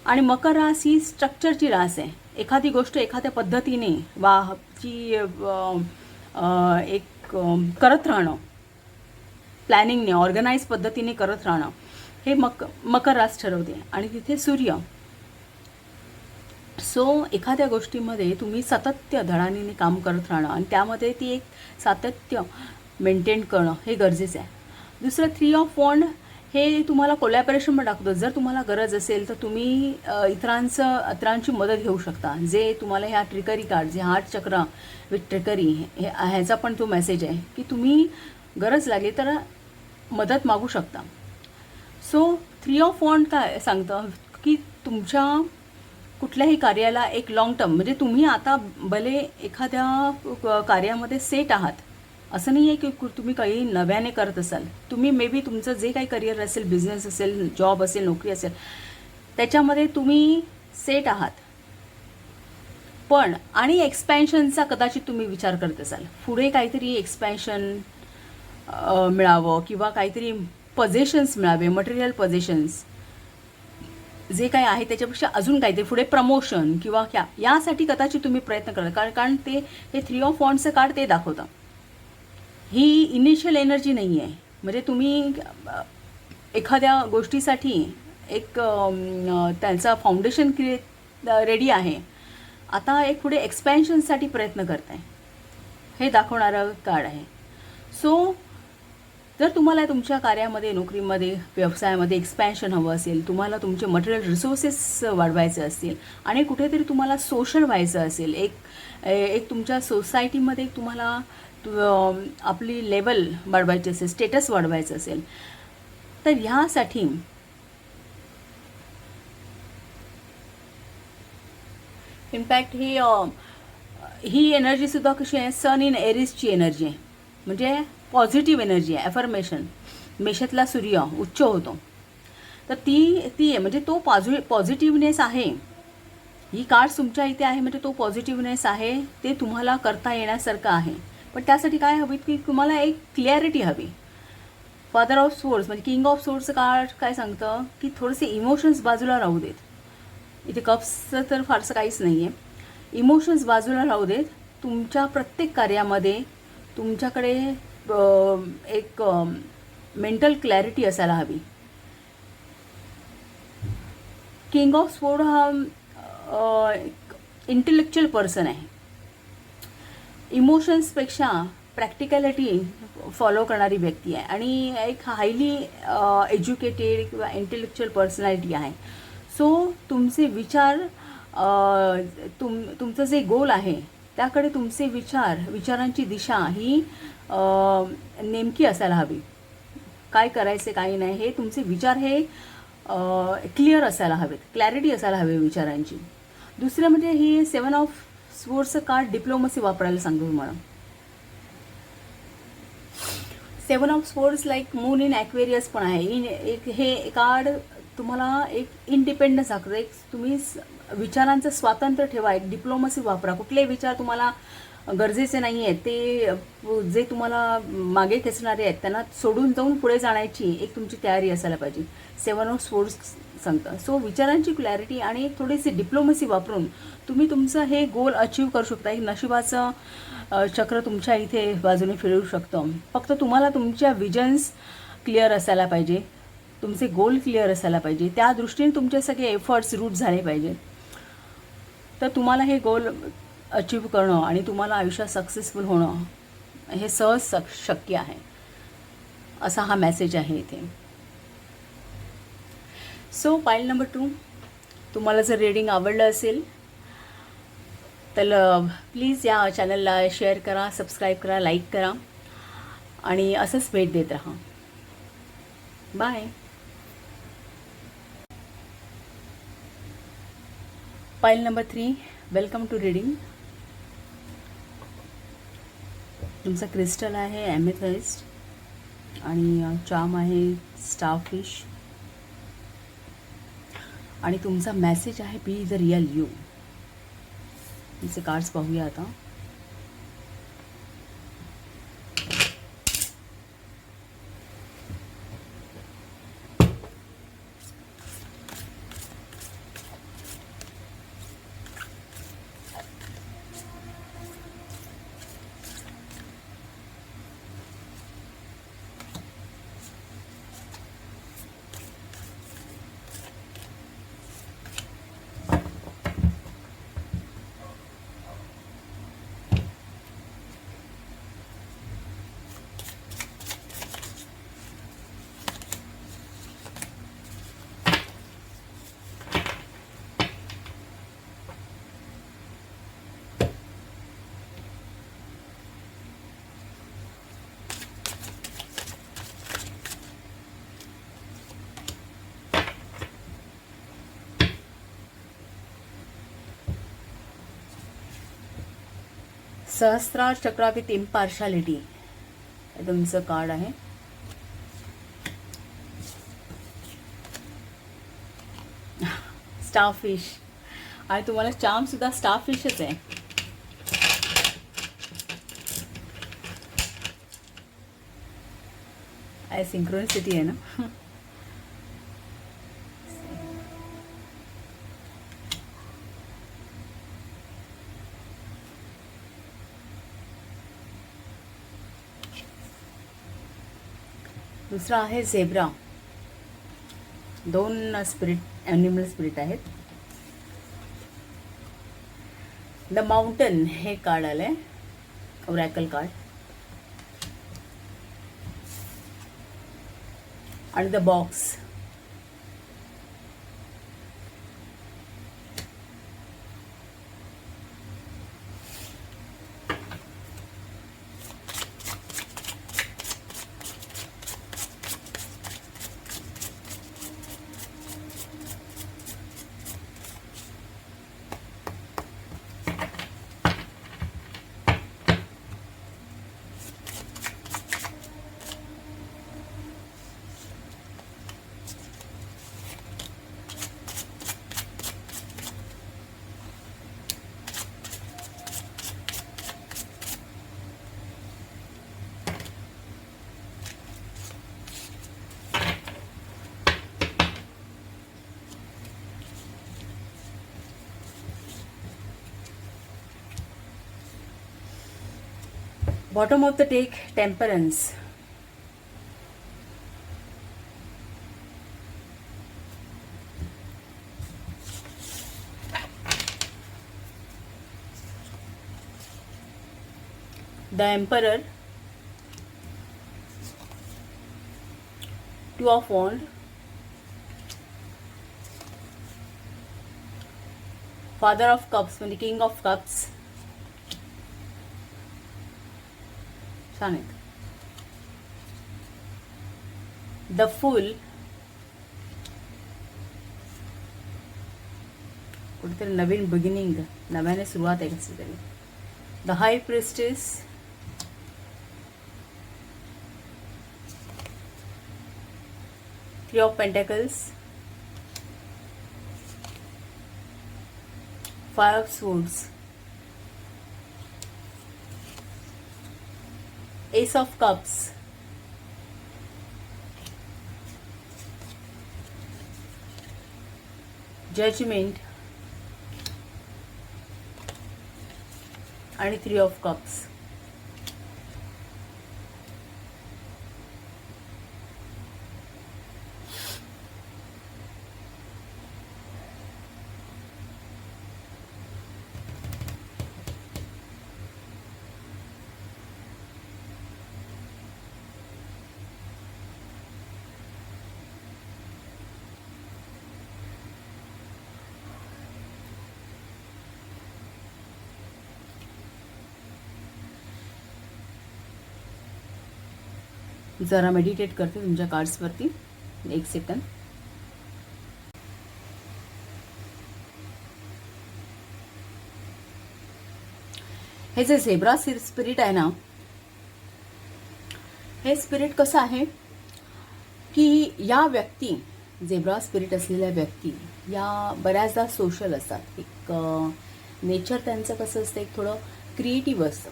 आणि मकर रास ही स्ट्रक्चरची रास आहे. एखादी गोष्ट एखाद्या पद्धतीने ची एक करत राहणं, प्लॅनिंगने, ऑर्गनाईज पद्धतीने करत राहणं, हे मकर रास ठरवते आणि तिथे सूर्य. सो एखाद्या गोष्टीमध्ये तुम्ही सातत्य धडाडीने काम करत राहणं आणि त्यामध्ये ती एक सातत्य मेंटेन करणं हे गरजेचं आहे. दुसरं 3 ऑफ वॉन्ड हे तुम्हाला कोलॅबरेशन पण दाखवतं. जर तुम्हाला गरज असेल तर तुम्ही इतरांची मदत घेऊ शकता. जे तुम्हाला ह्या ट्रिकरी कार्ड, जे हार्ट चक्र विथ ट्रिकरी, ह्याचा पण तो मेसेज आहे की तुम्ही गरज लागली तर मदत मागू शकता. सो 3 ऑफ वॉन्ड काय सांगतं की तुमच्या कुठल्याही कार्याला एक लॉंग टर्म, म्हणजे तुम्ही आता भले एखाद्या कार्यामध्ये सेट आहात, असं नाही आहे की तुम्ही काही नव्याने करत असाल. तुम्ही मे बी तुमचं जे काही करिअर असेल, बिझनेस असेल, जॉब असेल, नोकरी असेल, त्याच्यामध्ये तुम्ही सेट आहात, पण आणि एक्सपॅन्शनचा कदाचित तुम्ही विचार करत असाल. पुढे काहीतरी एक्सपॅन्शन मिळावं किंवा काहीतरी पोझिशन्स मिळावे, मटेरियल पोझिशन्स जे काही आहे त्याच्यापेक्षा अजून काहीतरी पुढे प्रमोशन किंवा यासाठी कदाचित तुम्ही प्रयत्न करता. कारण ते हे 3 ऑफ वॉन्डचं कार्ड ते दाखवतं. ही इनिशियल एनर्जी नाही आहे, म्हणजे तुम्ही एखाद्या गोष्टीसाठी एक त्यांचा फाउंडेशन रेडी आहे, आता एक पुढे एक्सपॅन्शनसाठी प्रयत्न करताय, हे दाखवणारं कार्ड आहे. सो जर तुम्हाला तुमच्या कार्यामध्ये, नोकरीमध्ये, व्यवसायामध्ये एक्सपॅन्शन हवं असेल, तुम्हाला तुमचे मटेरियल रिसोर्सेस वाढवायचे असतील आणि कुठेतरी तुम्हाला सोशल व्हायचं असेल, एक तुमच्या सोसायटीमध्ये तुम्हाला आपली लेवल वाढवायची असेल, स्टेटस वाढवायचं असेल, तर ह्यासाठी इनफॅक्ट ही एनर्जीसुद्धा कशी आहे, सन इन एरिसची एनर्जी आहे, म्हणजे पॉझिटिव्ह एनर्जी आहे, ॲफर्मेशन. मेषातला सूर्य उच्च होतो, तर ती आहे, म्हणजे तो पॉझिटिव्हनेस आहे. ही कार्ड्स तुमच्या इथे आहे म्हणजे तो पॉझिटिव्हनेस आहे, ते तुम्हाला करता येण्यासारखं आहे. पण त्यासाठी काय हवी की तुम्हाला एक क्लॅरिटी हवी. फादर ऑफ सोर्स म्हणजे किंग ऑफ सोर्सचं कार्ड काय सांगतं की थोडेसे इमोशन्स बाजूला राहू देत. इथे कप्सचं तर फारसं काहीच नाही आहे. इमोशन्स बाजूला राहू देत. तुमच्या प्रत्येक कार्यामध्ये तुमच्याकडे एक मेंटल क्लॅरिटी असायला हवी. किंग ऑफ सोर्ड हा इंटेलेक्च्युअल पर्सन आहे. इमोशन्सपेक्षा प्रॅक्टिकॅलिटी फॉलो करणारी व्यक्ती आहे आणि एक हायली एज्युकेटेड किंवा इंटेलेक्च्युअल पर्सनॅलिटी आहे. सो तुमचे विचार, तुमचं जे गोल आहे त्याकडे तुमचे विचारांची दिशा ही नेमकी असायला हवी. काय करायचे काय नाही हे तुमचे विचार हे क्लिअर असायला हवेत, क्लॅरिटी असायला हवी विचारांची. दुसरं म्हणजे ही 7 ऑफ स्वोर्ड्सचं कार्ड डिप्लोमसी वापरायला सांगतो तुम्हाला. 7 of swords like moon in Aquarius पण आहे. हे कार्ड तुम्हाला एक इंडिपेंडन्स दाखवतं. एक तुम्ही विचारांचं स्वातंत्र्य ठेवा, एक डिप्लोमसी वापरा. कुठलेही विचार तुम्हाला गरजेचे नाही आहेत, ते जे तुम्हाला मागे खेचणारे आहेत त्यांना सोडून जाऊन पुढे जाण्याची एक तुमची तयारी असायला पाहिजे. 7 ऑफ स्वोर्ड्स सांगतं. सो विचारांची क्लॅरिटी आणि एक थोडीशी डिप्लोमसी वापरून तुम्ही तुमचं हे गोल अचीव करू शकता. एक नशिबाचं चक्र तुमच्या इथे बाजूने फिरू शकतं. फक्त तुम्हाला तुमच्या विजन्स क्लिअर असायला पाहिजे, तुमचे गोल क्लिअर असायला पाहिजे, त्या दृष्टीने तुमचे सगळे एफर्ट्स रूट झाले पाहिजे. तर तुम्हाला हे गोल अचीव करणं आणि तुम्हाला आयुष्यात सक्सेसफुल होणं हे सहज शक्य आहे, असा हा मेसेज आहे इथे. सो पाईल नंबर 2, तुम्हाला जर रीडिंग आवडलं असेल तर प्लीज या चॅनलला शेअर करा, सबस्क्राईब करा, लाईक करा आणि असंच भेट देत राहा. बाय. पाईल नंबर 3, वेलकम टू रीडिंग. तुमचा क्रिस्टल आहे ॲमेथिस्ट आणि चार्म आहे स्टारफिश आणि तुमचा मेसेज आहे बी द रिअल यू. तुमचे कार्ड्स पाहूया आता. सहस्त्रार चक्रा विथ इम्पार्शालिटी हे तुमचं कार्ड आहे. स्टारफिश आणि तुम्हाला चार्म सुद्धा स्टारफिशच आहे. सिंक्रोनिसिटी आहे ना. दुसरा आहे झेब्रा. 2 स्पिरिट, ॲनिमल स्पिरिट आहेत. द माउंटन हे कार्ड आलं आहे, ओरॅकल कार्ड. आणि the box. Bottom of the deck, Temperance. The Emperor. 2 of Wands. Father of Cups, the King of Cups. The Fool कुठेतरी नवीन बिगिनिंग, नव्याने सुरुवात आहे कसं तरी. The high priestess, three of pentacles, five of swords, ace of cups, judgement आणि three of cups. जरा meditate करते तुमच्या कार्ड्सवरती, एक सेकंड. हे जे झेब्रा स्पिरिट आहे ना, हे स्पिरिट कसं आहे की या व्यक्ती, झेब्रा स्पिरिट असलेल्या व्यक्ती या बऱ्याचदा सोशल असतात. एक नेचर त्यांचं कसं असतं, एक थोडं क्रिएटिव्ह असतं.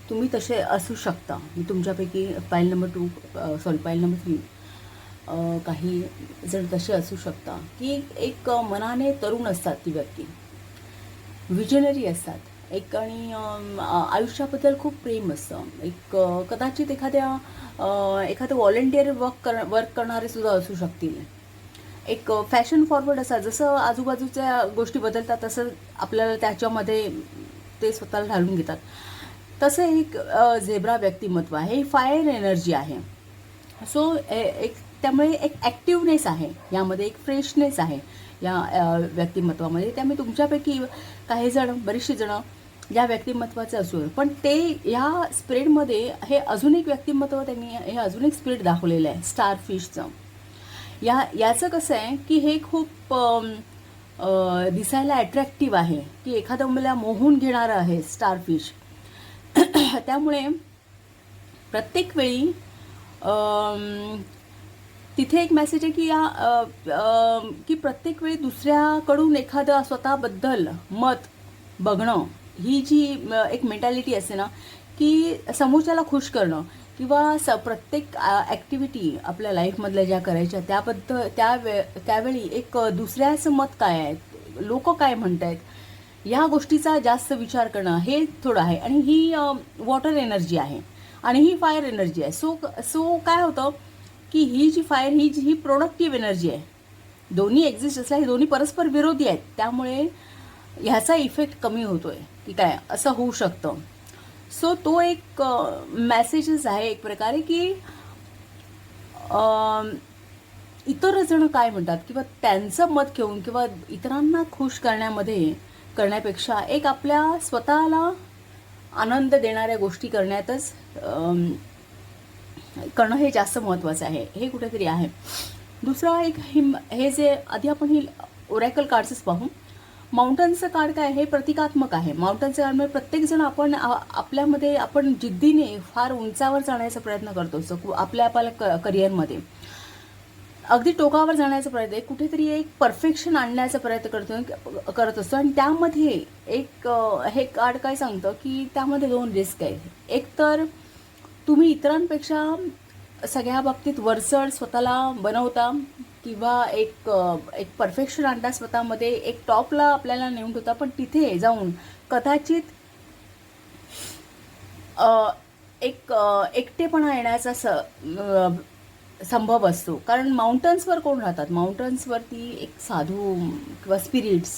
तुम्ही तसे असू शकता. मी तुमच्यापैकी पाईल नंबर 3 काही जण तसे असू शकता की एक मनाने तरुण असतात ती व्यक्ती, विजनरी असतात एक, आणि आयुष्याबद्दल खूप प्रेम असतं. एक कदाचित एखादं व्हॉलेंटिअर वर्क करणारे सुद्धा असू शकतील. एक फॅशन फॉरवर्ड असतात. जसं आजूबाजूच्या गोष्टी बदलतात तसं आपल्याला त्याच्यामध्ये ते स्वतःला ढालून घेतात. तसं एक झेब्रा व्यक्तिमत्व आहे. ही फायर एनर्जी आहे. सो त्यामुळे एक ॲक्टिवनेस आहे यामध्ये, एक फ्रेशनेस आहे या व्यक्तिमत्वामध्ये. त्यामुळे तुमच्यापैकी काही जण, बरीचशी जणं या व्यक्तिमत्वाचं असू, पण ते या स्पिरिटमध्ये हे अजून एक व्यक्तिमत्व त्यांनी हे अजून एक स्पिरिट दाखवलेलं आहे, स्टारफिशचं. याचं कसं आहे की हे खूप दिसायला अट्रॅक्टिव्ह आहे, की एखादं मला मोहून घेणारं आहे स्टारफिश. त्यामुळे प्रत्येक वेळी तिथे एक मेसेज आहे की प्रत्येक वेळी दुसऱ्याकडून एखादं स्वतःबद्दल मत बघणं, ही जी एक मेंटॅलिटी असते ना, की समोरच्याला खुश करणं किंवा प्रत्येक ॲक्टिव्हिटी आपल्या लाईफमधल्या ज्या करायच्या त्याबद्दल त्यावेळी एक दुसऱ्याचं मत काय आहे, लोक काय म्हणत आहेत, या गोष्टीचा जास्त विचार करणं हे थोडं आहे. आणि ही वॉटर एनर्जी आहे आणि ही फायर एनर्जी आहे. सो काय होतं की ही जी फायर ही प्रोडक्टिव्ह एनर्जी आहे. दोन्ही एक्झिस्ट असल्या, हे दोन्ही परस्पर विरोधी आहेत. त्यामुळे ह्याचा इफेक्ट कमी होतोय की काय, असं होऊ शकतं. सो तो एक मेसेजेस आहे एक प्रकारे की इतर जण काय म्हणतात किंवा त्यांचं मत घेऊन किंवा इतरांना खुश करण्यापेक्षा एक आपल्या स्वतःला आनंद देणाऱ्या गोष्टी करण्यातच करणं हे जास्त महत्त्वाचं आहे. हे कुठेतरी आहे. दुसरा एक हे जे आधी आपण ही ओरॅकल कार्ड्सच पाहू. माउंटन्सचं कार्ड काय, हे प्रतिकात्मक आहे. माउंटन्सचं कार्ड म्हणजे प्रत्येकजण आपल्यामध्ये आपण जिद्दीने फार उंचावर जाण्याचा प्रयत्न करतो असतो. आपल्या करिअरमध्ये अगदी टोकावर जाण्याचा प्रयत्न आहे, कुठेतरी एक परफेक्शन आणण्याचा प्रयत्न करत असतो. आणि त्यामध्ये एक हे कार्ड काय सांगतं की त्यामध्ये 2 रिस्क आहेत. एक तर तुम्ही इतरांपेक्षा सगळ्या बाबतीत वरचढ स्वतःला बनवता किंवा एक परफेक्शन आणता स्वतःमध्ये, एक टॉपला आपल्याला नेऊन ठेवता, पण तिथे जाऊन कदाचित एक एकटेपणा येण्याचा संभव असतो. कारण माउंटन्सवर कोण राहतात, माउंटन्सवरती एक साधू किंवा स्पिरिट्स,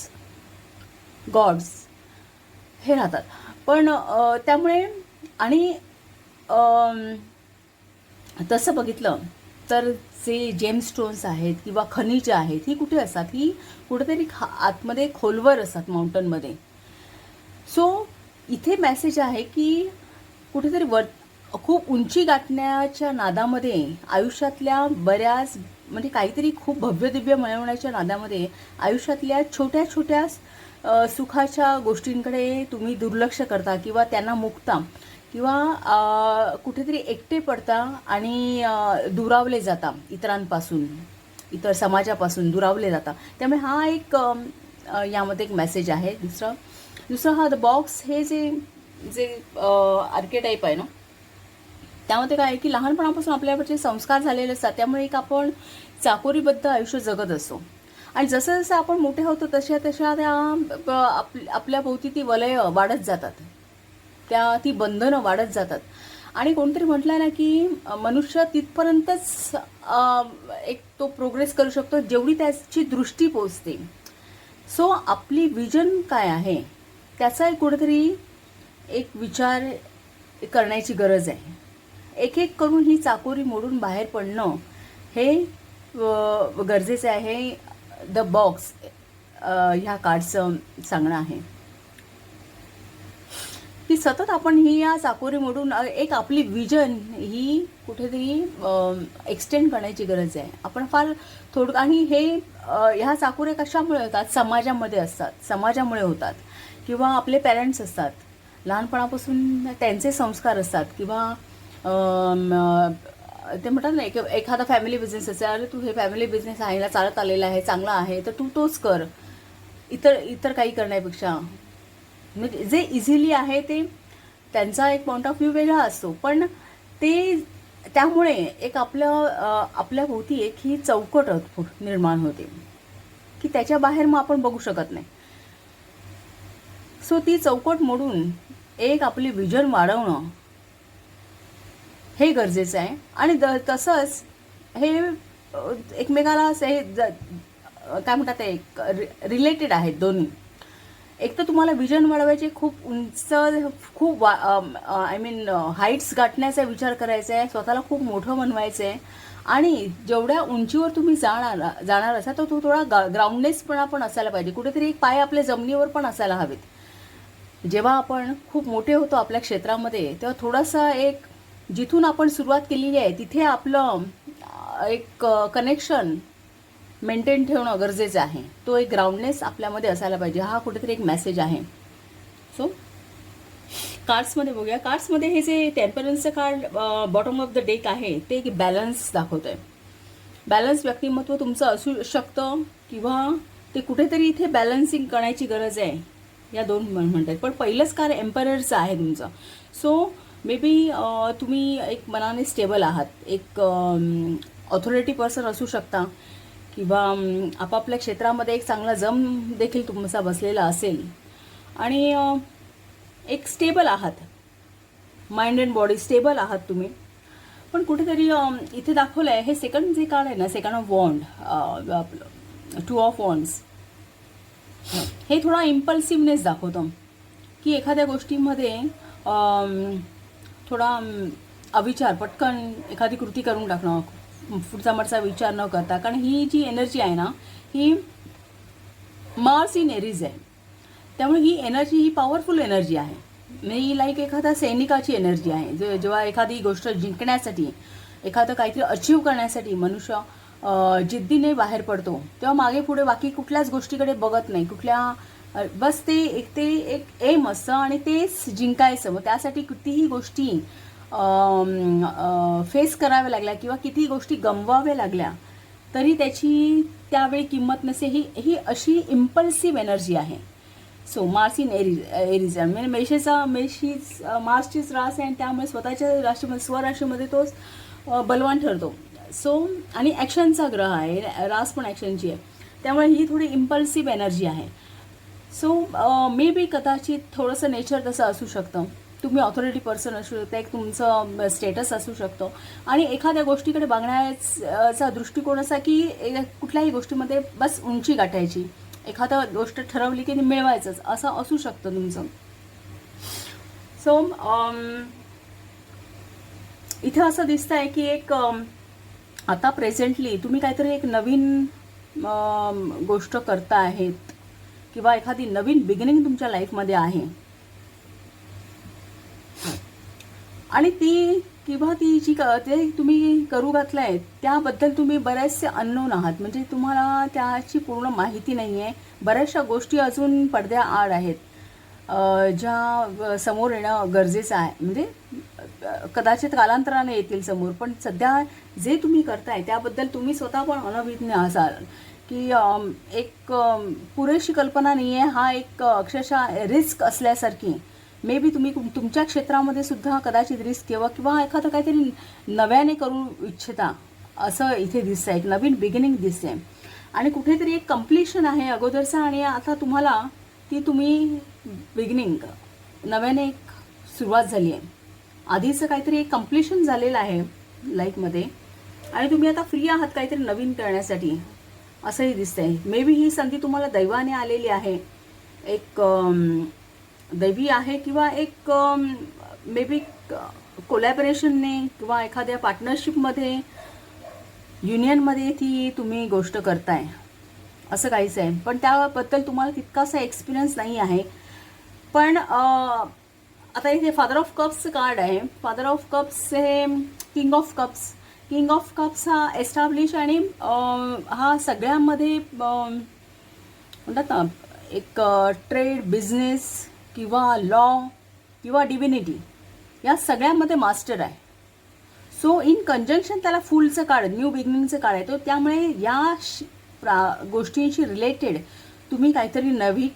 गॉड्स हे राहतात. पण त्यामुळे आणि तसं बघितलं तर जे जेमस्टोन्स आहेत किंवा खनिज आहेत ही कुठे असतात, ही कुठेतरी आतमध्ये खोलवर असतात माउंटनमध्ये. सो इथे मेसेज आहे की कुठेतरी खूप उंची गाठण्याच्या नादामध्ये आयुष्यातल्या बऱ्याच म्हणजे काहीतरी खूप भव्य दिव्य मिळवण्याच्या नादामध्ये आयुष्यातल्या छोट्या छोट्या सुखाच्या गोष्टींकडे तुम्ही दुर्लक्ष करता किंवा त्यांना मुकता किंवा कुठेतरी एकटे पडता आणि दुरावले जाता इतरांपासून, इतर समाजापासून दुरावले जाता. त्यामुळे हा एक यामध्ये एक मेसेज आहे. दुसरं हा द बॉक्स हे जे जे आर्केटाईप आहे ना, त्यामध्ये काय आहे की लहानपणापासून आपल्यावरचे संस्कार झालेले असतात. त्यामुळे एक आपण चाकोरीबद्ध आयुष्य जगत असतो आणि जसं जसं आपण मोठे होतो तशा तशा त्या आपल्या भोवती ती वलय वाढत जातात, ती बंधनं वाढत जातात. आणि कोणतरी म्हटलं ना की मनुष्य तिथपर्यंतच एक तो प्रोग्रेस करू शकतो जेवढी त्याची दृष्टी पोचते. सो आपली विजन काय आहे त्याचा एक कुठेतरी एक विचार करण्याची गरज आहे. एक एक करून ही चाकोरी मोडून बाहेर पडणं हे गरजेचं आहे. द बॉक्स ह्या कार्डचं सांगणं आहे की सतत आपण ही या चाकोरी मोडून एक आपली विजन ही कुठेतरी एक्सटेंड करण्याची गरज आहे. आपण फार थोडं, आणि हे ह्या चाकोऱ्या कशामुळे होतात? समाजामध्ये असतात, समाजामुळे होतात किंवा आपले पॅरेंट्स असतात, लहानपणापासून त्यांचे संस्कार असतात किंवा ते म्हणतात ना एखादा फॅमिली बिझनेस असेल, अरे तू हे फॅमिली बिझनेस आहे ना, चालत आलेला आहे, चांगला आहे, तर तू तोच कर, इतर काही करण्यापेक्षा. म्हणजे जे इझिली आहे ते त्यांचा एक पॉईंट ऑफ व्ह्यू वेगळा असतो, पण ते त्यामुळे एक आपल्या भोवती एक ही चौकट निर्माण होते की त्याच्या बाहेर मग आपण बघू शकत नाही. सो ती चौकट मोडून एक आपली विजन वाढवणं हे गरजेचं आहे. आणि तसंच हे एकमेकाला हे काय म्हणतात ते रिलेटेड आहेत दोन्ही. एक तर तुम्हाला विजन वाढवायचे, खूप उंच, खूप आय मीन हाईट्स गाठण्याचा विचार करायचा आहे, स्वतःला खूप मोठं बनवायचं आहे. आणि जेवढ्या उंचीवर तुम्ही जाणार असाल तर तो थोडा ग्राउंडनेसपणा पण असायला पाहिजे. कुठेतरी एक पाय आपल्या जमिनीवर पण असायला हवेत. जेव्हा आपण खूप मोठे होतो आपल्या क्षेत्रामध्ये तेव्हा थोडासा एक जिथून आपण सुरुवात केलेली आहे तिथे आपलं एक कनेक्शन मेंटेन ठेवणं गरजेचं आहे. तो एक ग्राउंडनेस आपल्यामध्ये असायला पाहिजे. हा कुठेतरी एक मेसेज आहे. सो कार्ड्समध्ये बघूया. कार्ड्समध्ये हे जे टेम्परन्सचं card bottom of the deck आहे ते एक बॅलन्स दाखवतं आहे. बॅलन्स व्यक्तिमत्व तुमचं असू शकतं किंवा ते कुठेतरी इथे बॅलन्सिंग करण्याची गरज आहे. या दोन म्हणतात. पण पहिलंच कार्ड एम्पररचं आहे तुमचं. सो मे बी तुम्ही एक मनाने स्टेबल आहात, एक ऑथॉरिटी पर्सन असू शकता किंवा आपापल्या क्षेत्रामध्ये एक चांगला जम देखील तुमचा बसलेला असेल आणि एक स्टेबल आहात, माइंड अँड बॉडी स्टेबल आहात तुम्ही. पण कुठेतरी इथे दाखवलं आहे हे सेकंड जे कार्ड आहे ना, सेकंड ऑफ वॉन्ड, आपलं 2 ऑफ वॉन्ड्स, हे थोडा इम्पल्सिव्हनेस दाखवतं की एखाद्या गोष्टीमध्ये थोडा अविचार, पटकन एखादी कृती करून टाकणं, पुढचा मरचा विचार न करता. कारण ही जी एनर्जी आहे ना ही मार्स इन एरीज आहे. त्यामुळे ही एनर्जी ही पॉवरफुल एनर्जी आहे. ही लाईक एखादा सैनिकाची एनर्जी आहे. जेव्हा एखादी गोष्ट जिंकण्यासाठी, एखादं काहीतरी अचीव करण्यासाठी मनुष्य जिद्दीने बाहेर पडतो तेव्हा मागे पुढे बाकी कुठल्याच गोष्टीकडे बघत नाही. बस ते एक एम असतं आणि तेच जिंकायचं. मग त्यासाठी कितीही गोष्टी फेस कराव्या लागल्या किंवा कितीही गोष्टी गमवाव्या लागल्या तरी त्याची त्यावेळी किंमत नसे. ही अशी इम्पल्सिव्ह एनर्जी आहे. सो मार्स इन एरीज म्हणजे मार्सचीच रास आहे आणि त्यामुळे स्वतःच्या राशीमध्ये, स्वराशीमध्ये तोच बलवान ठरतो. सो आणि ॲक्शनचा ग्रह आहे, रास पण ॲक्शनची आहे. त्यामुळे ही थोडी इम्पल्सिव्ह एनर्जी आहे. सो मे बी कदाचित थोडंसं नेचर तसं असू शकतं. तुम्ही ऑथॉरिटी पर्सन असू शकता, एक तुमचं स्टेटस असू शकतो आणि एखाद्या गोष्टीकडे बघण्याचा दृष्टिकोन असा की कुठल्याही गोष्टीमध्ये बस उंची गाठायची, एखादा गोष्ट ठरवली की मिळवायचंच असं असू शकतं तुमचं. सो इथे असं दिसतं आहे की एक आता प्रेझेंटली तुम्ही काहीतरी एक नवीन गोष्ट करता आहेत किंवा एखादी नवीन बिगिनिंग तुमच्या लाईफमध्ये आहे आणि ती किंवा ती जी ते तुम्ही करू घातलं आहे त्याबद्दल तुम्ही बरेचसे अननोन आहात, म्हणजे तुम्हाला त्याची पूर्ण माहिती नाही आहे. बऱ्याचशा गोष्टी अजून पडद्याआड आहेत, ज्या समोर येणं गरजेचं आहे. म्हणजे कदाचित कालांतराने येतील समोर, पण सध्या जे तुम्ही करताय त्याबद्दल तुम्ही स्वतः पण अनभिज्ञ असाल की एक पुरेशी कल्पना नाही आहे. हा एक अक्षरशः रिस्क असल्यासारखी. मे बी तुम्ही तुमच्या क्षेत्रामध्ये सुद्धा कदाचित रिस्क किंवा एखादं काहीतरी नव्याने करू इच्छिता असं इथे दिसतंय. एक नवीन बिगिनिंग दिसते आणि कुठेतरी एक कम्प्लिशन आहे अगोदरचा, आणि आता तुम्हाला तुम्ही बिगिनिंग नव्याने एक सुरुवात झाली आहे. आधीचं काहीतरी एक कम्प्लिशन झालेलं आहे लाईफमध्ये आणि तुम्ही आता फ्री आहात काहीतरी नवीन करण्यासाठी असंही दिसतंय. मे बी ही संधी तुम्हाला दैवाने आलेली आहे, एक दैवी आहे किंवा एक मे बी कोलॅबरेशनने किंवा एखाद्या पार्टनरशिपमध्ये युनियनमध्ये ती तुम्ही गोष्ट करताय असं काहीच आहे. पण त्याबद्दल तुम्हाला तितकासा एक्सपिरियन्स नाही आहे. पण आता इथे फादर ऑफ कप्सचं कार्ड आहे. फादर ऑफ कप्स हे king of cups. King of cups हा एस्टॅब्लिश आणि हा सगळ्यामध्ये म्हणतात ना एक ट्रेड, बिझनेस किंवा लॉ किंवा डिव्हिनिटी या सगळ्यामध्ये मास्टर आहे. सो इन कंजंक्शन त्याला फुलचं कार्ड, न्यू बिगिनिंगचं कार्ड आहे तो. त्यामुळे या गोष्टींशी रिलेटेड तुम्ही काहीतरी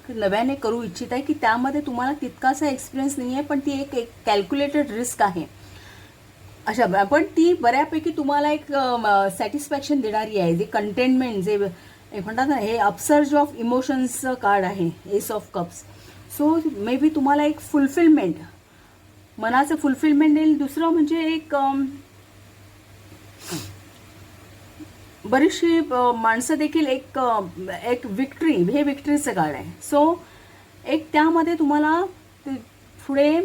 नव्याने करू इच्छित आहे की त्यामध्ये तुम्हाला तितकासा एक्सपिरियन्स नाही आहे, पण ती एक कॅल्क्युलेटेड रिस्क आहे अशा. पण ती बऱ्यापैकी तुम्हाला एक सॅटिस्फॅक्शन देणारी आहे, जे कंटेनमेंट, जे म्हणतात ना, हे अपसर्ज ऑफ इमोशन्सचं कार्ड आहे, S of cups. So may be तुम्हाला एक फुलफिलमेंट, मनाचं फुलफिलमेंट येईल. दुसरं म्हणजे एक बरीचशी माणसं देखील एक विक्ट्री, हे विक्ट्रीचं कार्ड आहे. सो एक त्यामध्ये तुम्हाला पुढे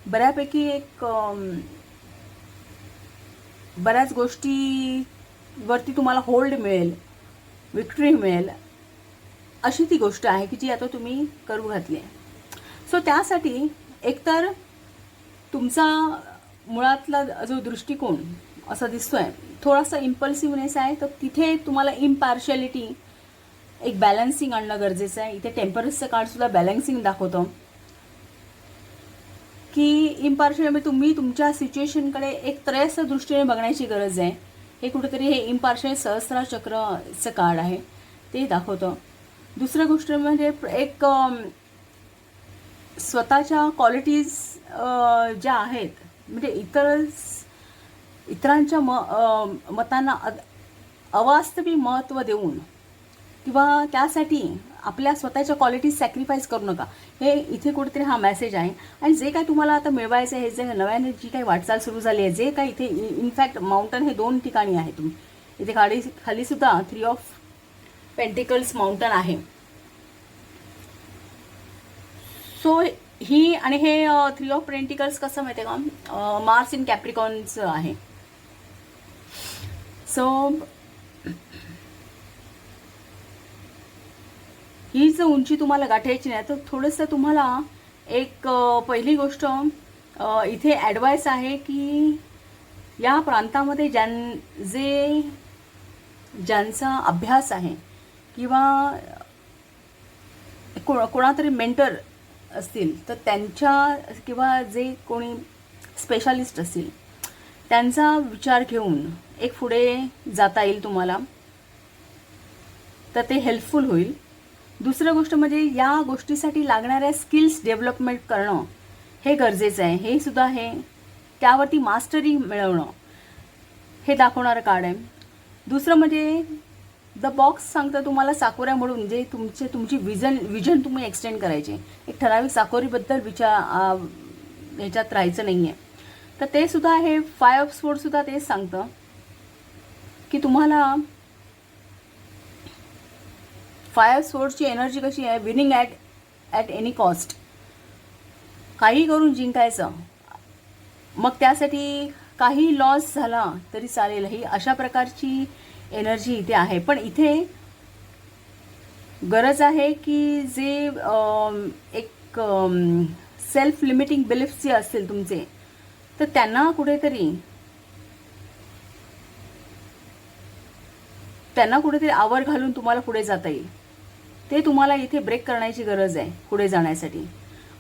बऱ्यापैकी एक बऱ्याच गोष्टीवरती तुम्हाला होल्ड मिळेल, विक्ट्री मिळेल, अशी ती गोष्ट आहे की जी आता तुम्ही करू घातली आहे. सो त्यासाठी एकतर तुमचा मुळातला जो दृष्टिकोन असा दिसतोय थोडासा इम्पल्सिव्हनेस आहे, तर तिथे तुम्हाला इम्पार्शियलिटी, एक बॅलन्सिंग आणणं गरजेचं आहे. इथे टेम्परसचं कार्डसुद्धा बॅलन्सिंग दाखवतं की इम्पार्शियल म्हणजे तुम्ही तुमच्या सिच्युएशनकडे एक त्रयस्थ दृष्टीने बघण्याची गरज आहे. हे कुठेतरी हे इम्पार्शियल सहस्राचक्रचं कार्ड आहे ते दाखवतं. दुसरं गोष्ट म्हणजे एक स्वतःच्या क्वालिटीज ज्या आहेत, म्हणजे इतरांच्या मतांना अवास्तविक महत्त्व देऊन किंवा त्यासाठी आपल्या स्वतःच्या क्वालिटीज सॅक्रिफाईस करू नका, हे इथे कुठेतरी हा मेसेज आहे. आणि जे काय तुम्हाला आता मिळवायचं आहे, जे नव्याने जी काही वाटचाल सुरू झाली आहे, जे काय इथे इनफॅक्ट माउंटन हे 2 ठिकाणी आहे. तुम्ही इथे खाली सुद्धा 3 ऑफ पेंटिकल्स माउंटन आहे. सो ही आणि हे 3 ऑफ पेंटिकल्स कसं माहिती आहे का, मार्स इन कॅप्रिकॉनचं आहे. सो ही जर उंची तुम्हाला गाठायची नाही, तर थोडंसं तुम्हाला एक पहिली गोष्ट इथे ॲडवाईस आहे की या प्रांतामध्ये ज्यांचा अभ्यास आहे किंवा कोणातरी मेंटर असतील, तर त्यांच्या किंवा जे कोणी स्पेशालिस्ट असतील त्यांचा विचार घेऊन एक पुढे जाता येईल तुम्हाला, तर ते हेल्पफुल होईल. दुसरं गोष्ट म्हणजे या गोष्टीसाठी लागणाऱ्या स्किल्स डेव्हलपमेंट करणं हे गरजेचं आहे. हे सुद्धा हे त्यावरती मास्टरी मिळवणं हे दाखवणारं कार्ड आहे. दुसरं म्हणजे द बॉक्स सांगतं तुम्हाला साकोऱ्या म्हणून जे तुमची विजन तुम्ही एक्सटेंड करायचे, एक ठराविक साकोरीबद्दल ह्याच्यात राहायचं नाही आहे. तर ते सुद्धा हे 5 ऑफ स्वॉर्ड्स सुद्धा तेच सांगतं की तुम्हाला 5 ऑफ स्वॉर्ड्सची एनर्जी कशी आहे, विनिंग ॲट एनी कॉस्ट, काही करून जिंकायचं, मग त्यासाठी काही लॉस झाला तरी चालेल, ही अशा प्रकारची एनर्जी इथे आहे. पण इथे गरज आहे की जे एक सेल्फ लिमिटिंग बिलीफ्स जे असतील तुमचे, तर त्यांना कुठेतरी आवर घालून तुम्हाला पुढे जाता येईल. ते तुम्हाला इथे ब्रेक करण्याची गरज आहे पुढे जाण्यासाठी.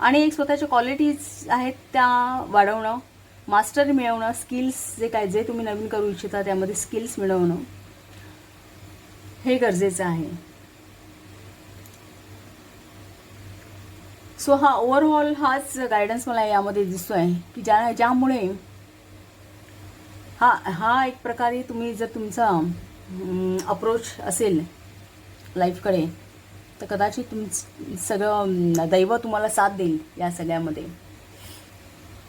आणि एक स्वतःच्या क्वालिटीज आहेत त्या वाढवणं, मास्टरी मिळवणं, स्किल्स जे तुम्ही नवीन करू इच्छिता त्यामध्ये स्किल्स मिळवणं हे गरजेचं आहे. सो हा ओव्हरऑल हाच गायडन्स मला यामध्ये दिसतोय की ज्यामुळे हा एक प्रकारे तुम्ही जर तुमचा अप्रोच असेल लाईफकडे तर कदाचित सगळं दैव तुम्हाला साथ देईल या सगळ्यामध्ये.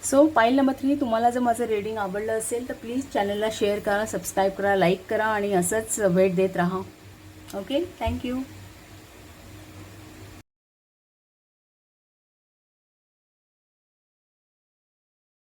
सो पाईल नंबर 3, तुम्हाला जर माझं रीडिंग आवडलं असेल तर प्लीज चॅनलला शेअर करा, सबस्क्राईब करा, लाईक करा आणि असंच भेट देत राहा. Okay, thank you.